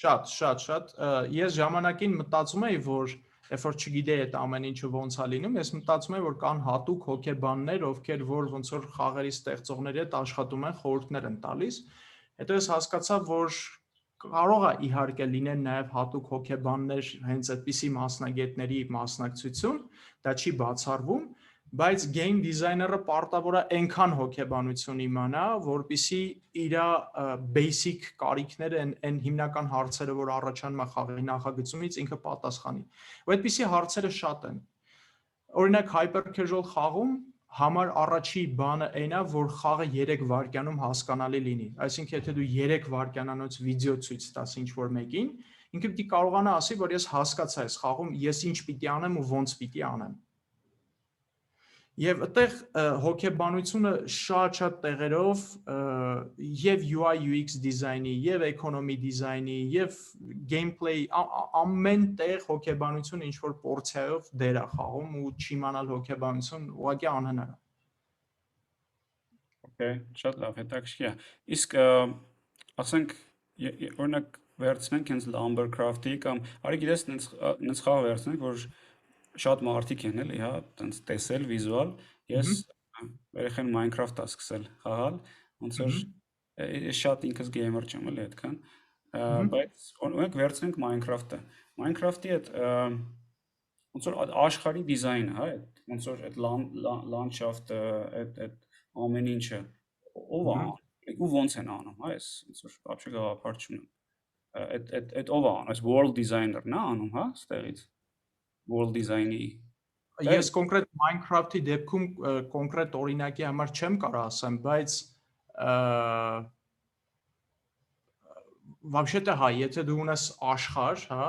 Շատ։ Ես ժամանակին մտածում էի, որ երբ որ չգիտեի այդ ամեն ինչը ոնց է լինում, ես մտածում էի, որ կան հատուկ հոգեբաններ, ովքեր որ ոնց որ խաղերի ստեղծողների հետ աշխատում են, խորհուրդներ են տալիս։ Հետո ես հասկացա, որ կարող է իհարկե լինեն նաև հատուկ հոգեբաններ հենց այդպիսի մասնագետների մասնակցություն, դա չի բացառվում, բայց game designer-ը պարտավոր է այնքան հոգեբանություն իմանա, որպեսզի իր basic կարիքները, այն հիմնական հարցերը, որ առաջանում է խաղի նախագծումից, ինքը պատասխանի։ Ու այդպիսի հարցերը շատ են։ Օրինակ hyper casual խաղում համար առաջի բանը այն է, որ խաղը 3 վայրկյանում հասկանալի լինի։ Այսինքն, եթե դու 3 վայրկյանանոց վիդեո ցույց տաս ինչ-որ մեկին, ինքը պիտի կարողանա ասի, որ ես հասկացա այս խաղում ես ինչ պիտի անեմ ու ոնց պիտի անեմ։ Եվ այդտեղ հոգեբանությունը շատ տեղերով եւ UI UX դիզայնի, եւ էկոնոմի դիզայնի, եւ gameplay ամեն տեղ հոգեբանությունը ինչ որ պորցիայով դեր է խաղում ու չիմանալ հոգեբանություն ուղղակի անհնար է։ Okay, շատ լավ, հետաքրքիր է։ Իսկ ասենք օրինակ վերցնենք հենց Lumbercraft-ի կամ արի գիտես նենց խաղ վերցնենք, որ շատ մարդիկ են էլի, հա, տենց տեսել վիզուալ։ Ես երեխան Minecraft-ա սկսել խաղալ, ոնց որ ես շատ ինքս գեյմեր չեմ էլի այդքան, բայց օրինակ վերցնենք Minecraft-ը։ Minecraft-ի այդ ոնց որ աշխարհի դիզայնը, հա, այդ ոնց որ այդ լանդշաֆտը, այդ ամեն ինչը ով է ու ոնց են անում, հա, ես ոնց որ вообще գաղափար չունեմ։ Այդ ով է անում, այս world designer-ն է անում, հա, ստեղից world design-ի։ Ես կոնկրետ Minecraft-ի դեպքում կոնկրետ օրինակի համար չեմ կարող ասեմ, բայց вообще-то հա, եթե դու ունես աշխարհ, հա,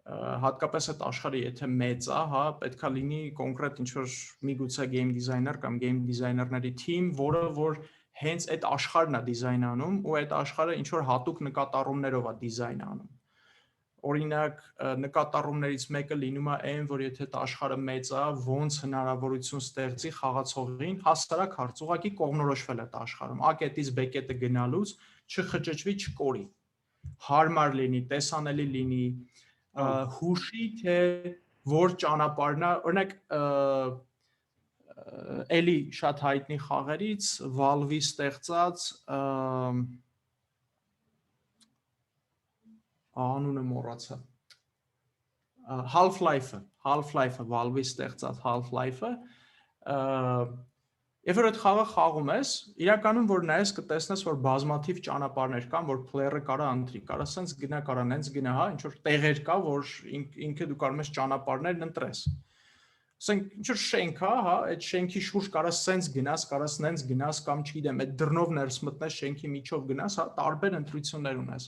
հատկապես այդ աշխարհը եթե մեծ է, հա, պետքա լինի կոնկրետ ինչ-որ միգուցե game designer կամ game designer-ների team, որը որ հենց այդ աշխարհն է դիզայն անում ու այդ աշխարհը ինչ որ հատուկ նկատառումներով է դիզայն անում։ Օրինակ նկատառումներից մեկը լինում է այն, որ եթե այդ աշխարհը մեծ է, ոնց հնարավորություն ստեղծի խաղացողին հասարակ հարց, ուղղակի կողմնորոշվել այդ աշխարհում, A կետից B կետը գնալուց չխճճվի, չկորի, հարմար լինի, տեսանելի լինի, հուշի թե որ ճանապարհն է, օրինակ էլի շատ հայտնի խաղերից Valve-ի ստեղծած անունը մոռացա Half-Life-ը Valve-ի ստեղծած Half-Life-ը երբ որ այդ խաղը խաղում ես իրականում որ նայես կտեսնես որ բազմաթիվ ճանապարհներ կան որ player-ը կարա ընտրի կարա սենց գնա կարա նենց գնա հա ինչ որ տեղեր կա որ ինքը դու կարող ես ճանապարհներն ընտրես ասենք ինչ որ շենք հա այդ շենքի շուրջ կարաս սենց գնաս կարաս նենց գնաս կամ չգիտեմ այդ դռնով ներս մտնես շենքի միջով գնաս հա տարբեր ընտրություններ ունես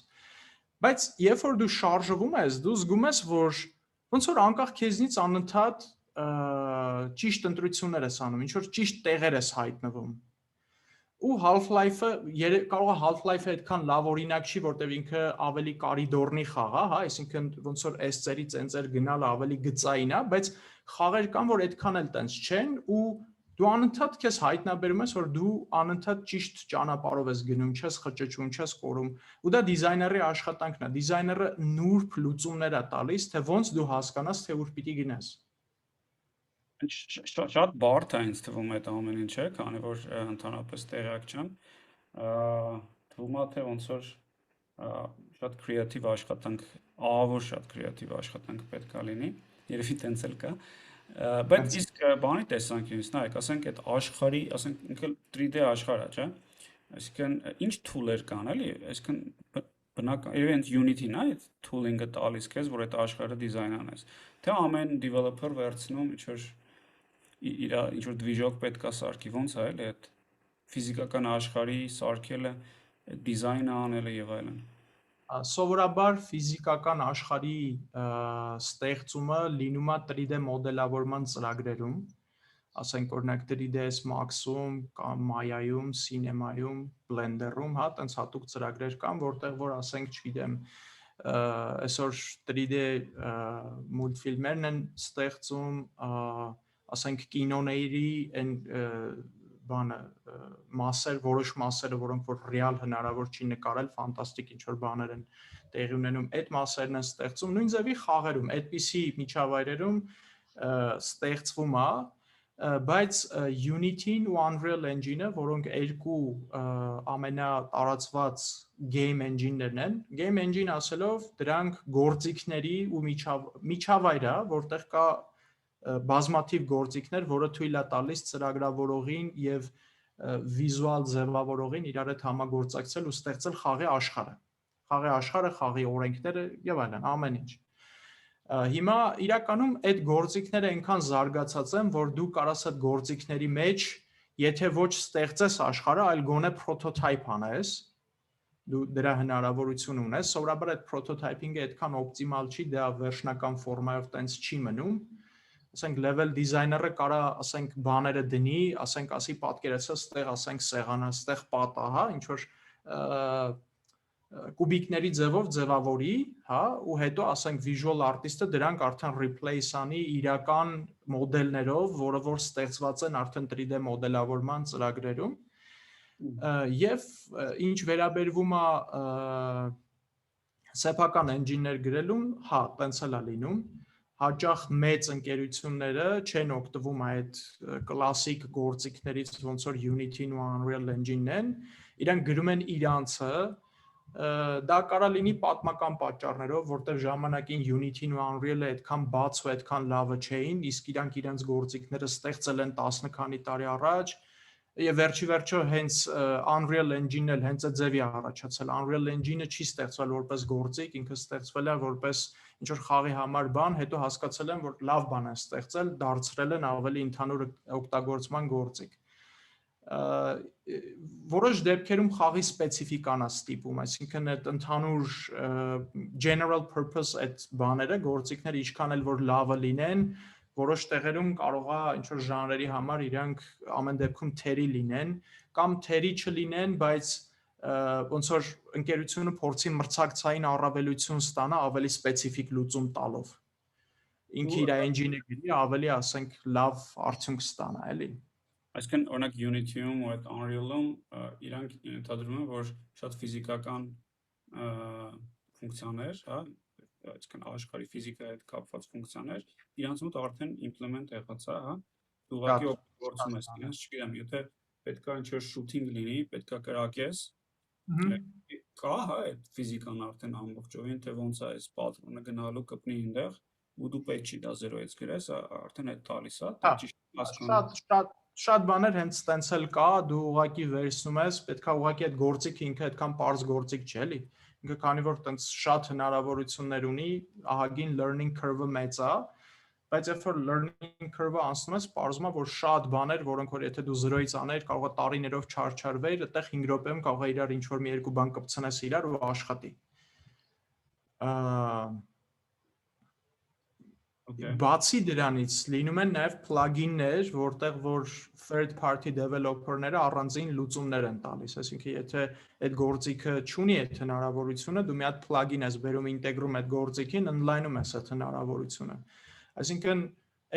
բայց երբ որ դու շարժվում ես, դու զգում ես, որ ոնց որ անկախ քեզնից անընդհատ ճիշտ ընտրություններ ես անում, ինչ որ ճիշտ տեղեր ես հայտնվում։ Ու Half-Life-ը կարող է Half-Life-ը այդքան լավ օրինակ չի, որտեղ ինքը ավելի կարիդորնի խաղ է, հա, այսինքն ոնց որ S-ծերից N-ծեր գնալը ավելի գծային է, բայց խաղեր կան, որ այդքան էլ տենց չեն ու դու անընդհատ քեզ հայտնաբերում ես, որ դու անընդհատ ճիշտ ճանապարհով ես գնում, չես խճճվում, չես կորում, ու դա դիզայների աշխատանքն է։ Դիզայները նուրբ լուծումներ է տալիս, թե ոնց դու հասկանաս, թե ուր պիտի գնաս։ Շատ բարդ է ինձ թվում այդ ամեն ինչը, քանի որ ընդհանրապես տեղյակ չեմ։ Թվում է թե ոնց որ շատ կրեատիվ աշխատանք, ահավոր շատ կրեատիվ աշխատանք պետք է լինի։ Երևի տենց էլ կա։ Բայց իսկ բանի տեսանկյունից նայեք, ասենք այդ աշխարհի, ասենք ինքը 3D աշխարհ է, չէ՞։ Այսինքն ինչ tool-եր կան, էլի, այսինքն բնական, երևի հենց Unity-ն է այդ tooling-ը տալիս քեզ, որ այդ աշխարհը դիզայն անես։ Թե ամեն developer վերցնում ինչ որ իր ինչ որ դվիժոկ պետքա սարքի, ոնց է էլի այդ ֆիզիկական աշխարհի սարքելը, դիզայնը անելը եւ այլն։ Սովորաբար ֆիզիկական աշխարհի ստեղծումը լինում է 3D մոդելավորման ծրագրերում, ասենք օրինակ 3ds Max-ում կամ Maya-ում, Cinema-ում, Blender-ում, հա, տենց հատուկ ծրագրեր կան, որտեղ որ ասենք, չգիտեմ, այսօր 3D մուլտֆիլմերն են ստեղծում, ասենք կինոների այն բանը մասեր, որոշ մասերը, որոնք որ ռեալ հնարավոր չի նկարել, ֆանտաստիկ ինչ որ բաներ են տեղի ունենում, այդ մասերն են ստեղծում, նույն ձևի խաղերում, այդպիսի միջավայրերում ստեղծվում է, բայց Unity-ն ու Unreal Engine-ը, որոնք երկու ամենատարածված game engine-ներն են, game engine ասելով դրանք գործիքների ու միջավայր է, որտեղ կա բազմաթիվ գործիքներ, որը թույլ է տալիս ծրագրավորողին եւ վիզուալ ձևավորողին իրար հետ համագործակցել ու ստեղծել խաղի աշխարհը։ Խաղի աշխարհը, խաղի օրենքները եւ այլն, ամեն ինչ։ Հիմա իրականում այդ գործիքները այնքան զարգացած են, որ դու կարաս այդ գործիքների մեջ, եթե ոչ ստեղծես աշխարհը, այլ գոնե prototype անես, դու դրա հնարավորություն ունես, սովորաբար այդ prototyping-ը այդքան օպտիմալ չի, դա վերջնական ֆորմայով տենց չի մնում, ասենք level designer-ը կարա ասենք բաները դնի, ասենք ասի պատկերացրած, այդտեղ ասենք սեղանը, այդտեղ պատա, հա, ինչ որ կուբիկների ձևով ձևավորի, հա, ու հետո ասենք visual artist-ը դրանք արդեն replace անի իրական մոդելներով, որը որ ստեղծված են արդեն 3D մոդելավորման ծրագրերում։ Եվ ինչ վերաբերվում է սեփական engine-ներ գրելուն, հա, տենց էլ է լինում։ Հաճախ մեծ ընկերությունները չեն օգտվում այդ կլասիկ գործիքներից, ոնց որ Unity-ն ու Unreal Engine-ն են, իրանք գրում են իրանցը, դա կարա լինի պատմական պատճառներով, որտեղ ժամանակին Unity-ն ու Unreal-ը այդքան բաց ու այդքան լավը չէին, իսկ իրանք իրենց գործիքները ստեղծել են 10 քանի տարի առաջ, եւ վերջի հենց Unreal Engine-ն էլ հենց այդ ձևի առաջացել։ Unreal Engine-ը չի ստեղծվել որպես գործիք, ինքը ստեղծվել է որպես ինչ որ խաղի համար բան, հետո հասկացել են, որ լավ բան են ստեղծել, դարձրել են ավելի ընդհանուր օգտագործման գործիք։ Որոշ դեպքերում խաղի սպეციფიკան է ստիպում, այսինքն այդ ընդհանուր general purpose այդ բաները, գործիքները ինչքան էլ որ լավը լինեն, որոշ տեղերում կարող է ինչ որ ժանրերի համար իրանք ամեն դեպքում թերի լինեն կամ թերի չլինեն, բայց ոնց որ ընկերությունը փորձի մրցակցային առավելություն ստանա ավելի սպეციფիկ լուծում տալով։ Ինքը իր engine-ը գրի, ավելի ասենք լավ արդյունք ստանա, էլի։ Այսինքն օրինակ Unity-ում ու այդ Unreal-ում իրանք ենթադրում են, որ շատ ֆիզիկական ֆունկցիաներ, հա, այսինքն աշխարհի ֆիզիկայի հետ կապված ֆունկցիաներ, իրանց մոտ արդեն implement եղած է, հա, դու ուղղակի օգտագործում ես իրենց, չգիտեմ, եթե պետքա ինչ-որ shooting լինի, պետքա կրակես, կա, հա, այդ ֆիզիկան արդեն ամբողջովին, թե ոնց է այս պատրոնը գնալու կպնի այնտեղ, ու դու պետք չի դա 0-ից գրես, արդեն այդ տալիս է, դա ճիշտ հասկանում։ Շատ բաներ հենց տենց էլ կա, դու ուղղակի վերցնում ես, պետքա ուղղակի այդ գործիքը ինքը այդքան པարզ գործիք չէ, էլի։ Ինքը քանի որ տենց շատ հնարավորություններ ունի, ահագին learning curve-ը մեծ է, բայց երբ որ learning curve-ը անցնում ես, պարզվում է, որ շատ բաներ, որոնք որ եթե դու 0-ից աներ, կարող է տարիներով չարչարվեր, այդտեղ 5 րոպեում կարող է իրար ինչ-որ մի երկու բան կպցնես իրար ու աշխատի։ Բացի դրանից լինում են նաև plugin-ներ, որտեղ որ third party developer-ները առանձին լուծումներ են տալիս, այսինքն եթե այդ գործիքը չունի այդ հնարավորությունը, դու մի հատ plugin ես բերում ինտեգրում այդ գործիքին, online-ում ես այդ հնարավորությունը։ Այսինքն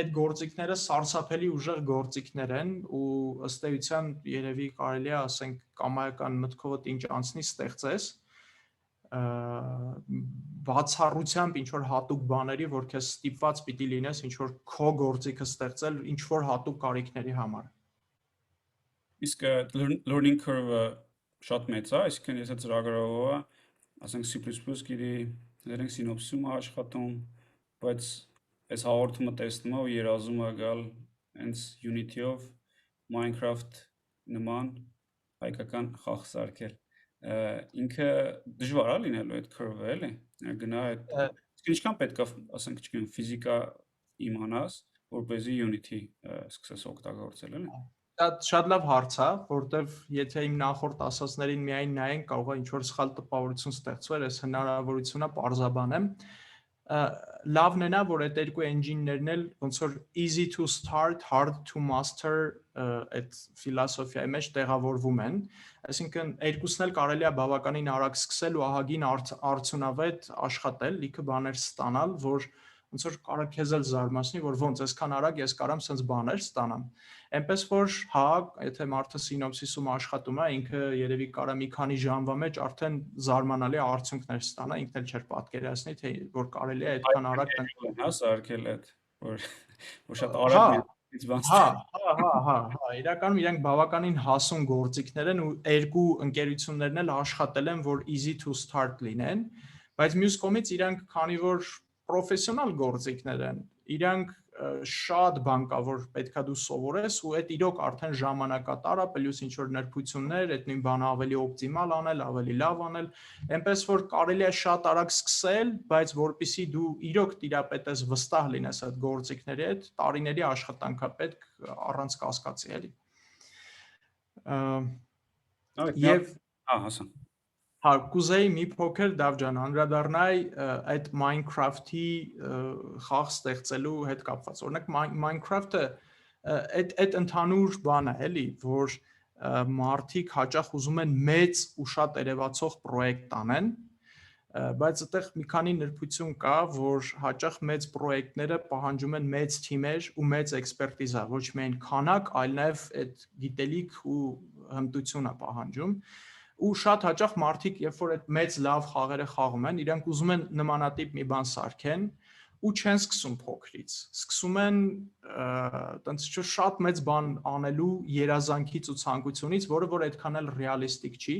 այդ գործիքները սարսափելի ուժեղ գործիքներ են ու ըստ էության երևի կարելի է ասենք կամայական մտքովդ ինչ անցնի ստեղծես բացառությամբ ինչ որ հատուկ բաների, որ քեզ ստիպված պիտի լինես ինչ որ քո գործիքը ստեղծել ինչ որ հատուկ կարիքների համար։ Իսկ learning curve-ը շատ մեծ է, այսինքն եթե ծրագրավորողը, ասենք C++ գիտի, դրանք սինոպսիսում է աշխատում, բայց այս հաղորդումը տեսնում է ու երազում է գալ հենց Unity-ով Minecraft նման հայկական խաղ սարքել։ Ինքը դժվար է լինելու այդ curve-ը, էլի։ Գնա այդ ինչքան պետք է, ասենք, չգիտեմ, ֆիզիկա իմանաս, որպեսզի Unity սկսես օգտագործել, էլի։ Շատ լավ հարց է, որտեվ եթե իմ նախորդ ասածներին միայն նայենք, կարող է ինչ-որ սխալ տպավորություն ստեղծվեր, այս հնարավորությունը պարզաբանեմ։ Լավն է նա, որ այդ երկու engine-ներն էլ ոնց որ easy to start, hard to master այդ ֆիլոսոֆիայի մեջ տեղավորվում են, այսինքն երկուսն էլ կարելի է բավականին արագ սկսել ու ահագին արդյունավետ աշխատել, լիքը բաներ ստանալ, որ ոնց որ կարա քեզ էլ զարմացնի, որ ոնց այսքան արագ ես կարամ sense բաներ ստանամ։ Այնպես որ հա, եթե մարդը սինոպսիսում աշխատում է, ինքը երևի կարա մի քանի ժամվա մեջ արդեն զարմանալի արդյունքներ ստանա, ինքն էլ չէր պատկերացնի, թե որ կարելի է այդքան արագ հա սարքել այդ, որ շատ արագ է բան ստանա։ Հա, իրականում իրանք բավականին հասուն գործիքներ են ու երկու ընկերություններն էլ աշխատել են, որ easy to start լինեն, բայց մյուս կողմից իրանք քանի որ պրոֆեսիոնալ գործիքներ են, իրանք շատ բան կա, որ պետքա դու սովորես ու այդ իրոք արդեն ժամանակատար է, պլյուս ինչ որ նրբություններ, այդ նույն բանը ավելի օպտիմալ անել, ավելի լավ անել, այնպես որ կարելի է շատ արագ սկսել, բայց որpիսի դու իրոք տիրապետես վստահ լինես այդ գործիքների հետ, տարիների աշխատանք է պետք առանց կասկածի, էլի։ Եվ հասան։ Հա, կուզեի մի փոքր Դավջան անդրադառնայի այդ Minecraft-ի խաղ ստեղծելու հետ կապված։ Օրինակ Minecraft-ը այդ ընդհանուր բան է, էլի, որ մարդիկ հաճախ ուզում են մեծ ու շատ երևացող պրոյեկտ անեն, բայց այդտեղ մի քանի նրբություն կա, որ հաճախ մեծ պրոյեկտները պահանջում են մեծ թիմեր ու մեծ էքսպերտիզա, ոչ միայն քանակ, այլ նաև այդ գիտելիք ու հմտություն է պահանջում։ Ու շատ հաճախ մարդիկ, երբ որ այդ մեծ լավ խաղերը խաղում են, իրանք ուզում են նմանատիպ մի բան սարքեն ու չեն սկսում փոքրից։ Սկսում են տենց շատ մեծ բան անելու երազանքից ու ցանկությունից, որը որ այդքան էլ ռեալիստիկ չի։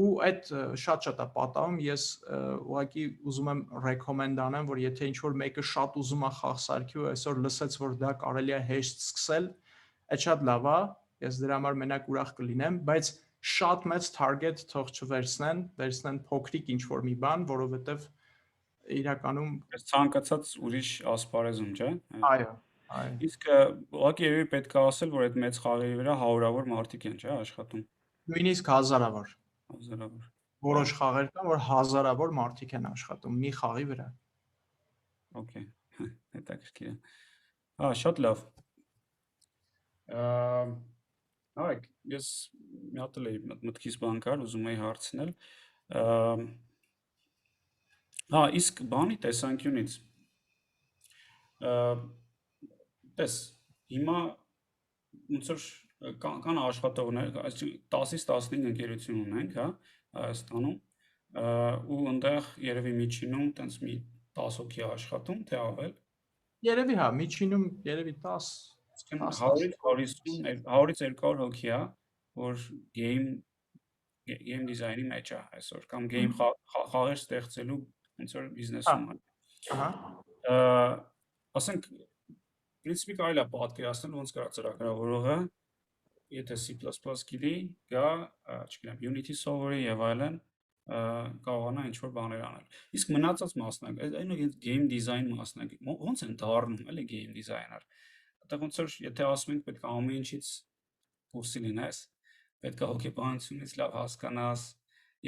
Ու այդ շատ-շատ է պատահում, ես ուղղակի ուզում եմ ռեկոմենդ անեմ, որ եթե ինչ-որ մեկը շատ ուզում է խաղ սարքի ու այսօր լսեց, որ դա կարելի է հեշտ սկսել, այդ շատ լավ է, ես դրա համար մենակ ուրախ կլինեմ, բայց շատ մեծ target թող չվերցնեն փոքրիկ ինչ-որ մի բան, որովհետև իրականում Այս ցանկացած ուրիշ ասպարեզում, չէ՞։ այո, այո։ Իսկ ուղղակի երևի պետք է ասել, որ այդ մեծ խաղերի վրա հարյուրավոր մարդիկ են, չէ՞, աշխատում։ Նույնիսկ հազարավոր։ Հազարավոր։ Որոշ խաղեր կան, որ հազարավոր մարդիկ են աշխատում մի խաղի վրա։ Okay, հետաքրքիր է։ Հա, շատ լավ։ Այ, ես մի հատ էլ էի մտքիս բան կար, ուզում էի հարցնել։ Հա, իսկ բանի տեսանկյունից տես, հիմա ոնց որ կան աշխատողներ, 10-ից 15 ընկերություն ունենք, հա, Հայաստանում, ու այնտեղ երևի միջինում տենց մի 10 հոգի աշխատում, թե ավել։ Երևի հա, միջինում երևի 10 Այսինքն 100-ից 150, 100-ից 200 հոգի է, որ game design-ի մեջ է այսօր, կամ game խաղեր ստեղծելու ոնց որ բիզնեսում է։ Ահա։ Ասենք պրինցիպի կարելի է պատկերացնել ոնց կա ծրագրավորողը, եթե C++ գիտի, գա, չգիտեմ, Unity սովորի եւ այլն, կարողանա ինչ-որ բաներ անել։ Իսկ մնացած մասնագետ, այն game design մասնագետ, ոնց են դառնում, էլի game designer։ Այդտեղ ոնց որ եթե ասում ենք պետք է ամեն ինչից կուրսի լինես, պետք է հոգեբանությունից լավ հասկանաս,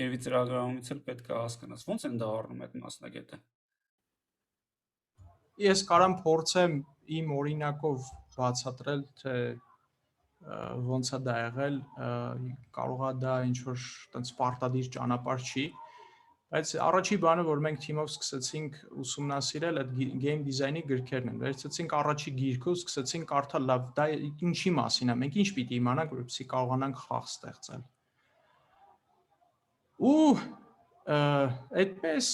երևի ծրագրավորումից էլ պետք է հասկանաս, ոնց են դառնում այդ մասնագետը։ Ես կարամ փորձեմ իմ օրինակով բացատրել, թե ոնց է դա եղել, կարող է դա ինչ-որ տենց պարտադիր ճանապարհ չի, բայց առաջի բանը, որ մենք թիմով սկսեցինք ուսումնասիրել, այդ game design-ի գրքերն են։ Վերցրեցինք առաջի գիրքը ու սկսեցինք կարդալ, լավ, դա ինչի մասին է, մենք ինչ պիտի իմանանք, որպեսզի կարողանանք խաղ ստեղծել։ Ու այդպես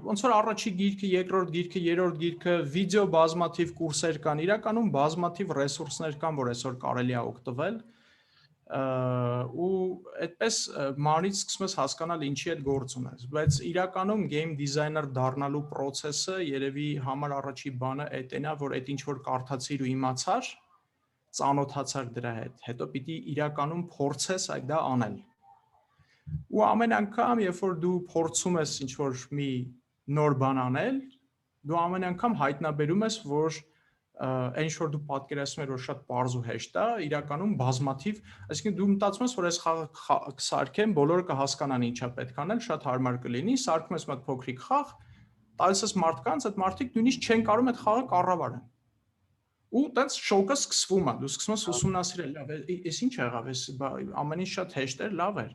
ոնց որ առաջի գիրքը, երկրորդ գիրքը, երրորդ գիրքը, վիդեո բազմաթիվ կուրսեր կան, իրականում բազմաթիվ ռեսուրսներ կան, որ այսօր կարելի է օգտվել, ու այդպես մանից սկսում ես հասկանալ ինչի այդ գործ ունես, բայց իրականում game designer դառնալու process-ը երևի համար առաջի բանը այդն է, որ այդ ինչ որ կարդացիր ու իմացար, ծանոթացար դրա հետ, հետո պիտի իրականում փորձես այդ դա անել։ Ու ամեն անգամ, երբ որ դու փորձում ես ինչ-որ մի նոր բան անել, դու ամեն անգամ հայտնաբերում ես, որ այն ինչ որ դու պատկերացնում ես, որ շատ պարզ ու հեշտ է, իրականում բազմաթիվ, այսինքն դու մտածում ես, որ այս խաղը սարքեմ, բոլորը կհասկանան ինչա պետք անել, շատ հարմար կլինի, սարքում ես մի փոքրիկ խաղ, տալիս ես մարդկանց, այդ մարդիկ նույնիսկ չեն կարող այդ խաղը կառավարեն։ Ու տենց շոկը սկսվում է, դու սկսում ես ուսումնասիրել, լավ, այս ինչ եղավ, այս ամեն ինչ շատ հեշտ էր, լավ էր։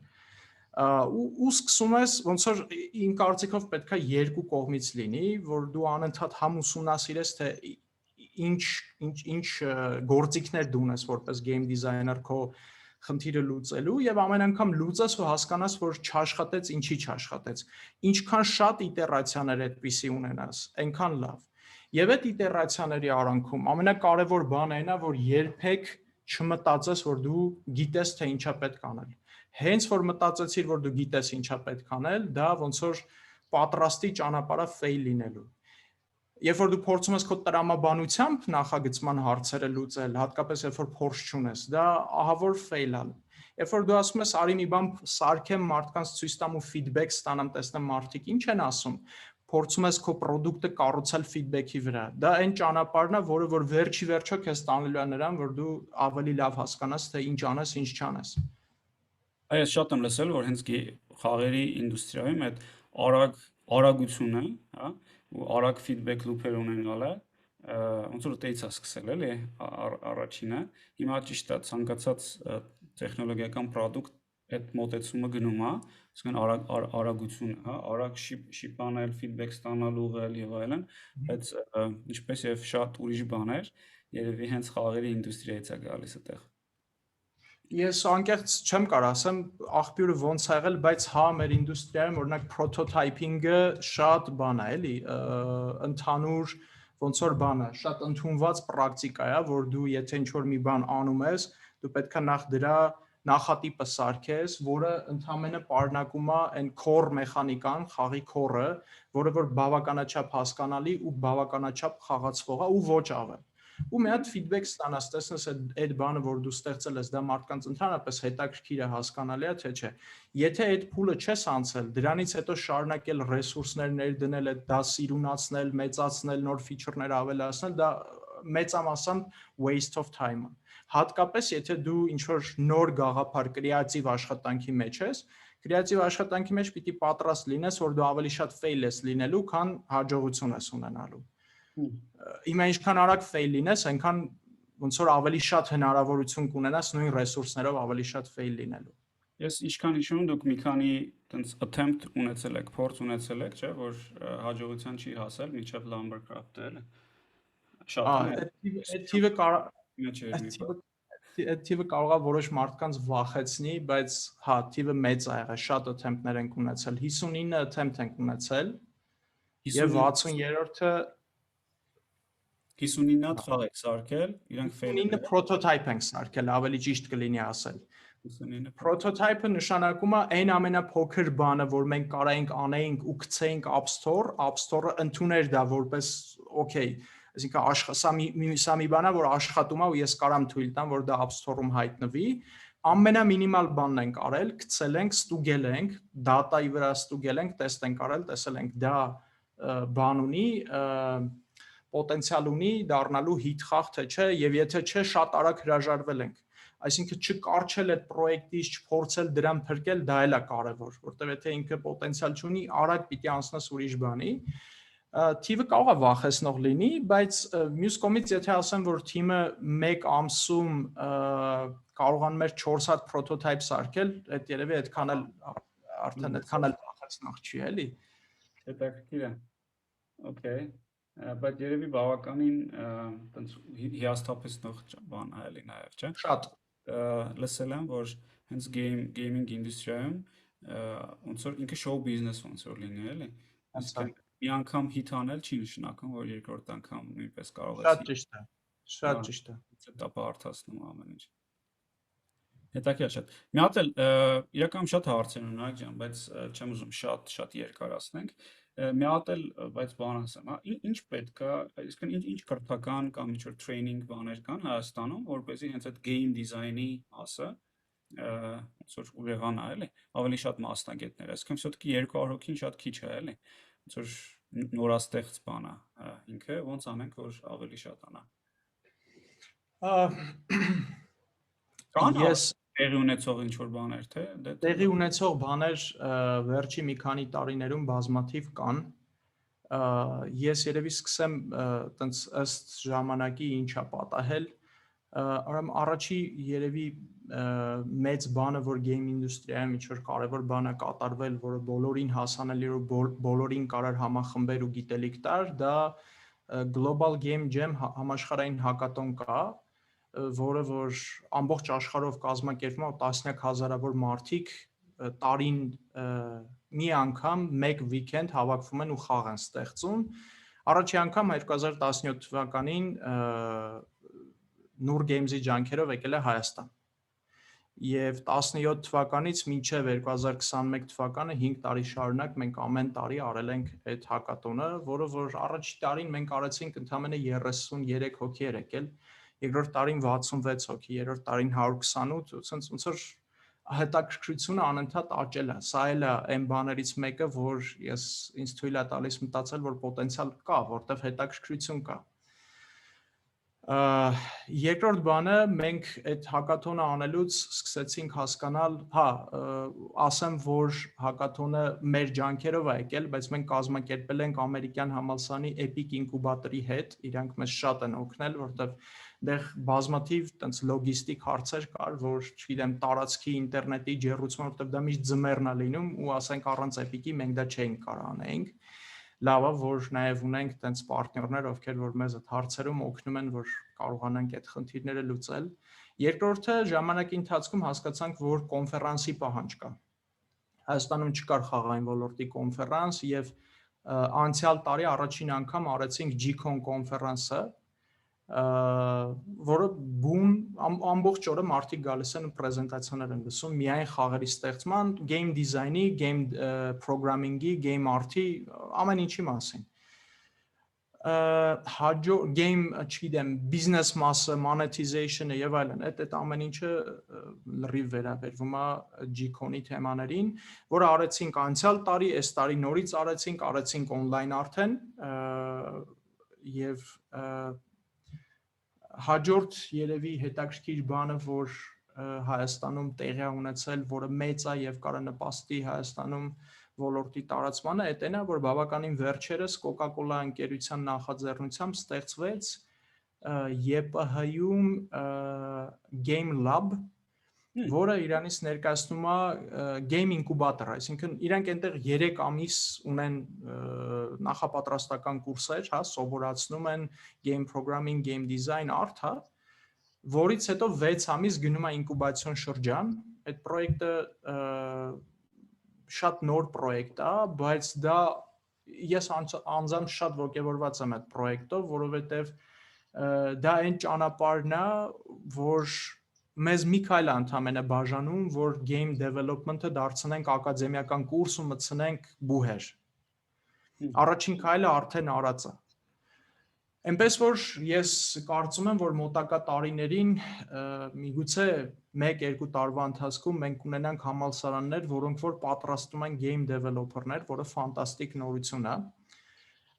Ու սկսում ես ոնց որ իմ կարծիքով պետքա երկու կողմից լինի, որ դու անընդհատ համ ուսումնասիրես, թե ինչ գործիքներ դու ունես որպես game designer քո խնդիրը լուծելու եւ ամեն անգամ լուծես ու հասկանաս, որ չաշխատեց, ինչի չաշխատեց։ Ինչքան շատ իտերացիաներ այդպիսի ունենաս, այնքան լավ։ Եվ այդ իտերացիաների արանքում ամենակարևոր բանը այն է, որ երբեք չմտածես, որ դու գիտես, թե ինչա պետք անել։ Հենց որ մտածեցիր, որ դու գիտես ինչա պետք անել, դա ոնց որ պատրաստի ճանապարհը ֆեյլ լինելու։ Երբ որ դու փորձում ես քո տրամաբանությամբ նախագծման հարցերը լուծել, հատկապես երբ որ փորձ չունես, դա ահավոր ֆեյլ է։ Երբ որ դու ասում ես, արի մի բան սարքեմ, մարդկանց ցույց տամ ու ֆիդբեք ստանամ, տեսնեմ մարդիկ ինչ են ասում, փորձում ես քո product-ը կառուցել feedback-ի վրա։ Դա այն ճանապարհն է, որը որ վերջի վերջո քեզ տանելու է նրան, որ դու ավելի լավ հասկանաս, թե ինչ անես, ինչ չանես։ Այս շատ եմ լսել, որ հենց խաղերի ինդուստրիայում այդ արագությունը, հա, ու արագ feedback loop-եր ունենալը ոնց որ դեյցա սկսել էլի առաջինը, հիմա ճիշտ է ցանկացած տեխնոլոգիական product այդ մոտեցումը գնում է, ասեն արագություն, հա, արագ շիպանել, feedback ստանալ, ուղղել եւ այլն, բայց ինչպես եւ շատ ուրիշ բաներ, երևի հենց խաղերի ինդուստրիայից է գալիս այդտեղ։ Ես անկեղծ չեմ կարող ասեմ աղբյուրը ոնց ա եղել, բայց հա մեր ինդուստրիայում օրինակ prototyping-ը շատ բան է, էլի, ընդհանուր ոնց որ բան է, շատ ընդունված պրակտիկա է, որ դու եթե ինչ-որ մի բան անում ես, դու պետք է նախ դրա նախատիպը սարքես, որը ընդհանրապես պարունակում է այն core մեխանիկան, խաղի core-ը, որը որ բավականաչափ հասկանալի ու բավականաչափ խաղացվող է ու ոչ ավել։ Ու մի հատ feedback ստանաս, տեսնես այդ բանը, որ դու ստեղծել ես, դա մարդկանց ընդհանրապես հետաքրքիր է, հասկանալի է, թե չէ։ Եթե այդ փուլը չես անցել, դրանից հետո շարունակել ռեսուրսներ ներդնել, այդ դա սիրունացնել, մեծացնել, նոր feature-ներ ավելացնել, դա մեծամասամբ waste of time է։ Հատկապես եթե դու ինչ-որ նոր գաղափար կրեատիվ աշխատանքի մեջ ես, կրեատիվ աշխատանքի մեջ պիտի պատրաստ լինես, որ դու ավելի շատ fail ես լինելու, քան հաջողություն ես ունենալու։ Հիմա ինչքան արագ fail լինես, այնքան ոնց որ ավելի շատ հնարավորություն կունենաս նույն ռեսուրսներով ավելի շատ fail լինելու։ Ես ինչքան հիշում եմ, դուք մի քանի տենց attempt ունեցել եք, փորձ ունեցել եք, չէ, որ հաջողության չի հասել, միջև Lumbercraft-ը էլի։ Շատ է։ Այդ թիվը կարող Ինչ էր մի բան։ այդ թիվը կարող է որոշ մարդկանց վախեցնի, բայց հա, թիվը մեծ է եղել, շատ attempt-ներ ենք ունեցել, 59 attempt ենք ունեցել, եւ 60-րդը 59 հատ խաղ եք սարքել, իրանք fail 59 prototype ենք սարքել, ավելի ճիշտ կլինի ասել։ 59 Prototype-ը նշանակում է այն ամենափոքր բանը, որ մենք կարայինք անեինք ու գցեինք App Store-ը ընդուներ դա որպես okay, այսինքն սա մի բան է, որ աշխատում է ու ես կարամ թույլ տամ, որ դա App Store-ում հայտնվի։ Ամենամինիմալ բանն ենք արել, գցել ենք, ստուգել ենք, data-ի վրա ստուգել ենք, տեստ ենք արել, տեսել ենք դա բան ունի, պոտենցիալ ունի դառնալու hit խաղ թե չէ, եւ եթե չէ, շատ արագ հրաժարվել ենք։ Այսինքն չկարչել այդ պրոյեկտից, չփորձել դրան փրկել, դա էլ է կարևոր, որտեղ եթե ինքը պոտենցիալ չունի, արագ պիտի անցնես ուրիշ բանի։ Թիվը կարող է վախեցնող լինի, բայց մյուս կողմից եթե ասեմ, որ թիմը 1 ամսում կարողանում էր 4 հատ prototype սարքել, այդ երևի այդքան էլ արդեն այդքան էլ վախեցնող չի, էլի։ հետաքրքիր է։ Okay։ Բայց երևի բավականին տենց հիասթափեցնող բան է էլի նաև, չէ՞։ Շատ լսել եմ, որ հենց gaming ինդուստրիայում ոնց որ ինքը show business ոնց որ լինի, էլի։ Այսինքն մի անգամ hit անել չի նշանակում, որ երկրորդ անգամ նույնպես կարող է։ Շատ ճիշտ է։ Շատ ճիշտ է։ Դա բարթացնում ամեն ինչ։ Հետաքրքիր շատ։ Մի հատ էլ իրականում շատ հարցեր ունենք ջան, բայց չեմ ուզում շատ երկարացնենք։ Մի հատ էլ բայց բան ասեմ, հա, ինչ պետք է, այսինքն ինչ կրթական կամ ինչ-որ training բաներ կան Հայաստանում, որպեսզի հենց այդ game design-ի մասը ոնց որ ուղեղանա, էլի, ավելի շատ մասնագետներ, այսինքն все-таки 200 հոգին շատ քիչ է, էլի, ոնց որ նորաստեղծ բան է, ինքը ոնց անենք, որ ավելի շատանա։ Ես տեղի ունեցող ինչ-որ բաներ, թե տեղի ունեցող բաներ վերջի մի քանի տարիներում բազմաթիվ կան։ Ես երևի սկսեմ տենց ըստ ժամանակի ինչա պատահել։ Առաջի երևի մեծ բանը, որ game ինդուստրիայում ինչ-որ կարևոր բան է կատարվել, որը բոլորին հասանելի ու բոլորին կարար համախմբեր ու գիտելիք տար, դա Global Game Jam համաշխարհային հակատոն կա, որը որ ամբողջ աշխարհով կազմակերպվում է տասնյակ հազարավոր մարդիկ տարին մի անգամ մեկ weekend հավաքվում են ու խաղ են ստեղծում։ Առաջի անգամ 2017 թվականին Nur Games-ի ջանքերով եկել է Հայաստան։ Եվ 17 թվականից մինչև 2021 թվականը 5 տարի շարունակ մենք ամեն տարի արել ենք այդ հակատոնը, որը որ առաջի տարին մենք արեցինք ընդամենը 33 հոգի էր եկել, երկրորդ տարին 66 հոգի, երրորդ տարին 128, ոնց որ հետաքրքրությունը անընդհատ աճել է։ Սա էլ է այն բաներից մեկը, որ ինձ թույլ է տալիս մտածել, որ պոտենցիալ կա, որտեղ հետաքրքրություն կա։ Երկրորդ բանը մենք այդ հակաթոնը անելուց սկսեցինք հասկանալ, հա, ասեմ, որ հակաթոնը մեր ջանքերով է եկել, բայց մենք կազմակերպել ենք ամերիկյան համալսարանի Epic ինկուբատորի հետ, իրանք մեզ շատ են օգնել, որտեղ դեղ բազմաթիվ տենց լոգիստիկ հարցեր կար, որ չգիտեմ, տարածքի ինտերնետի ջեռուցման, որտեղ դա միշտ ձմեռն է լինում ու ասենք առանց Epic-ի մենք դա չէինք կարող անենք։ Լավ է, որ նաև ունենք տենց պարտներներ, ովքեր որ մեզ այդ հարցերում օգնում են, որ կարողանանք այդ խնդիրները լուծել։ Երկրորդը ժամանակի ընթացքում հասկացանք, որ կոնֆերանսի պահանջ կա։ Հայաստանում չկար խաղային ոլորտի կոնֆերանս եւ անցյալ տարի առաջին անգամ արեցինք G-Con կոնֆերանսը, որը բուն ամբողջ օրը մարդիկ գալիս են ու պրեզենտացիաներ են լսում միայն խաղերի ստեղծման, game design-ի, game programming-ի, game art-ի, ամեն ինչի մասին։ Հաջո game, չգիտեմ, business մասը, monetization-ը եւ այլն, այդ ամեն ինչը լրիվ վերաբերվում է G-Con-ի թեմաներին, որը արեցինք անցյալ տարի, այս տարի նորից արեցինք on-line արդեն եւ հաջորդ երևի հետաքրքիր բանը, որ Հայաստանում տեղի ունեցել, որը մեծ է եւ կարող նպաստի Հայաստանում ոլորտի տարածմանը, այդն է, որ բավականին վերջերս Coca-Cola ընկերության նախաձեռնությամբ ստեղծվեց ԵՊՀ-ում Game Lab, որը իրանից ներկայացնում է game incubator, այսինքն իրանք այնտեղ 3 ամիս ունեն նախապատրաստական կուրսեր, հա, սովորացնում են game programming, game design, art, հա, որից հետո 6 ամիս գնում է ինկուբացիոն շրջան։ Այդ պրոյեկտը շատ նոր պրոյեկտ է, բայց դա ես անձամբ շատ ողջավորված եմ այդ պրոյեկտով, որովհետև դա այն ճանապարհն է, որ մեզ մի քայլ ընդամենը բաժանում, որ game development-ը դարձնենք ակադեմիական կուրս ու մտցնենք բուհեր։ Առաջին քայլը արդեն արած է։ Այնպես որ ես կարծում եմ, որ մոտակա տարիներին միգուցե 1-2 տարվա ընթացքում մենք ունենանք համալսարաններ, որոնք որ պատրաստում են game developer-ներ, որը ֆանտաստիկ նորություն է։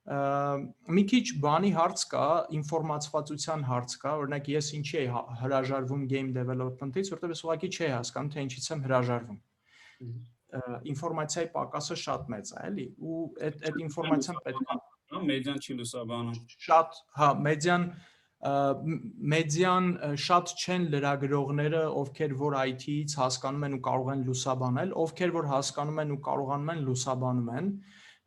Մի քիչ բանի հարց կա, ինֆորմացվածության հարց կա, օրինակ ես ինչի էի հրաժարվում game development-ից, որտեղ ես ուղղակի չի հասկանում, թե ինչից եմ հրաժարվում։ Ինֆորմացիայի պակասը շատ մեծ է, էլի, ու այդ ինֆորմացիան պետք է մեդիան չի լուսաբանում։ Շատ, հա, մեդիան շատ չեն լրագրողները, ովքեր որ IT-ից հասկանում են ու կարող են լուսաբանել, ովքեր որ հասկանում են ու կարողանում են լուսաբանում են,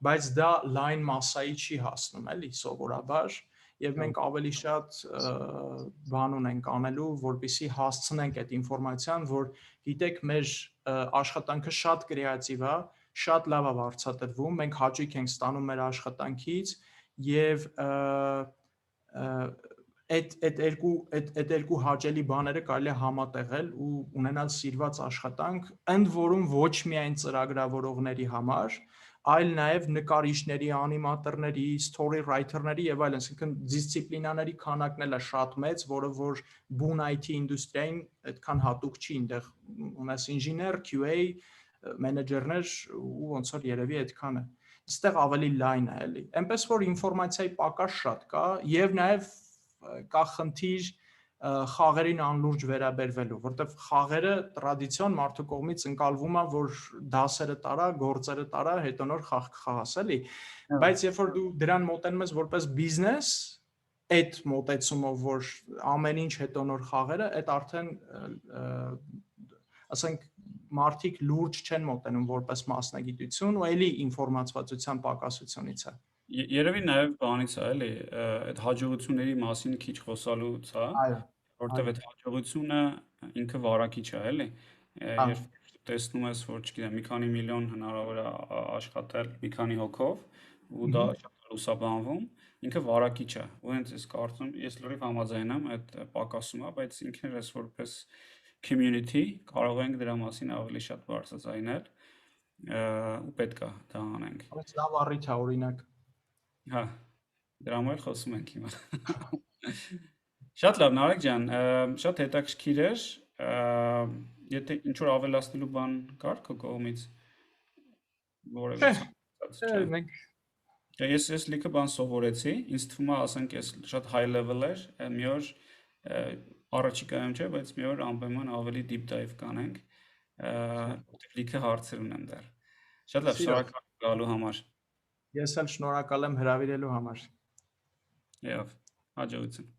բայց դա լայն մասայի չի հասնում, էլի, սովորաբար, եւ մենք ավելի շատ բան ունենք անելու, որպեսզի հասցնենք այդ ինֆորմացիան, որ գիտեք, մեր աշխատանքը շատ կրեատիվ է, շատ լավ է վարձատրվում, մենք հաճույք ենք ստանում մեր աշխատանքից եւ այդ երկու հաճելի բաները կարելի է համատեղել ու ունենալ սիրված աշխատանք, ընդ որում ոչ միայն ծրագրավորողների համար, այլ նաև նկարիչների, անիմատորների, story writer-ների եւ այլն, այսինքն դիսցիպլինաների քանակն էլ է շատ մեծ, որը որ բուն IT ինդուստրիային այդքան հատուկ չի, այնտեղ ունես ինժեներ, QA, մենեջերներ ու ոնց որ երևի այդքան է։ Այստեղ ավելի լայն է, էլի։ Այնպես որ ինֆորմացիայի պակաս շատ կա եւ նաեւ կա խնդիր խաղերին անլուրջ վերաբերվելու, որտեղ խաղերը տրադիցիոն մարդու կողմից ընկալվում է, որ դասերը տարա, գործերը տարա, հետո նոր խաղ կխաղաս, էլի, բայց երբ որ դու դրան մոտենում ես որպես բիզնես, այդ մոտեցումով, որ ամեն ինչ հետո նոր խաղերը, այդ արդեն ասենք մարդիկ լուրջ չեն մոտենում որպես մասնագիտություն ու էլի ինֆորմացվածության պակասությունից է։ Երևի նաև բանից է, էլի, այդ հաջողությունների մասին քիչ խոսալուց, հա, որտեղ այդ հաջողությունը ինքը վարակիչ է, էլի, երբ տեսնում ես, որ չգիտեմ, մի քանի միլիոն հնարավոր է աշխատել մի քանի հոգով ու դա շատ լուսաբանվում, ինքը վարակիչ է, ու հենց ես կարծում, ես լրիվ համաձայն եմ այդ պակասում է, բայց ինքներս որպես community կարող ենք դրա մասին ավելի շատ բարձրացնել ու պետք է դա անենք։ Բայց լավ առիթ է, օրինակ։ Հա, դրա համար խոսում ենք հիմա։ Շատ լավ, Նարեկ ջան, շատ հետաքրքիր էր։ Եթե ինչ որ ավելացնելու բան կար քո կողմից, որևէ մենք Ես լիքը բան սովորեցի, ինձ թվում է, ասենք, ես շատ high level էր, մի օր առաջիկայում չէ, բայց մի օր անպայման ավելի deep dive կանենք, որտեղ լիքը հարցեր ունեմ դեռ։ Շատ լավ, Սիրով, շնորհակալ եմ գալու համար։ ես էլ շնորհակալ եմ հրավիրելու համար։ Եվ հաջողություն։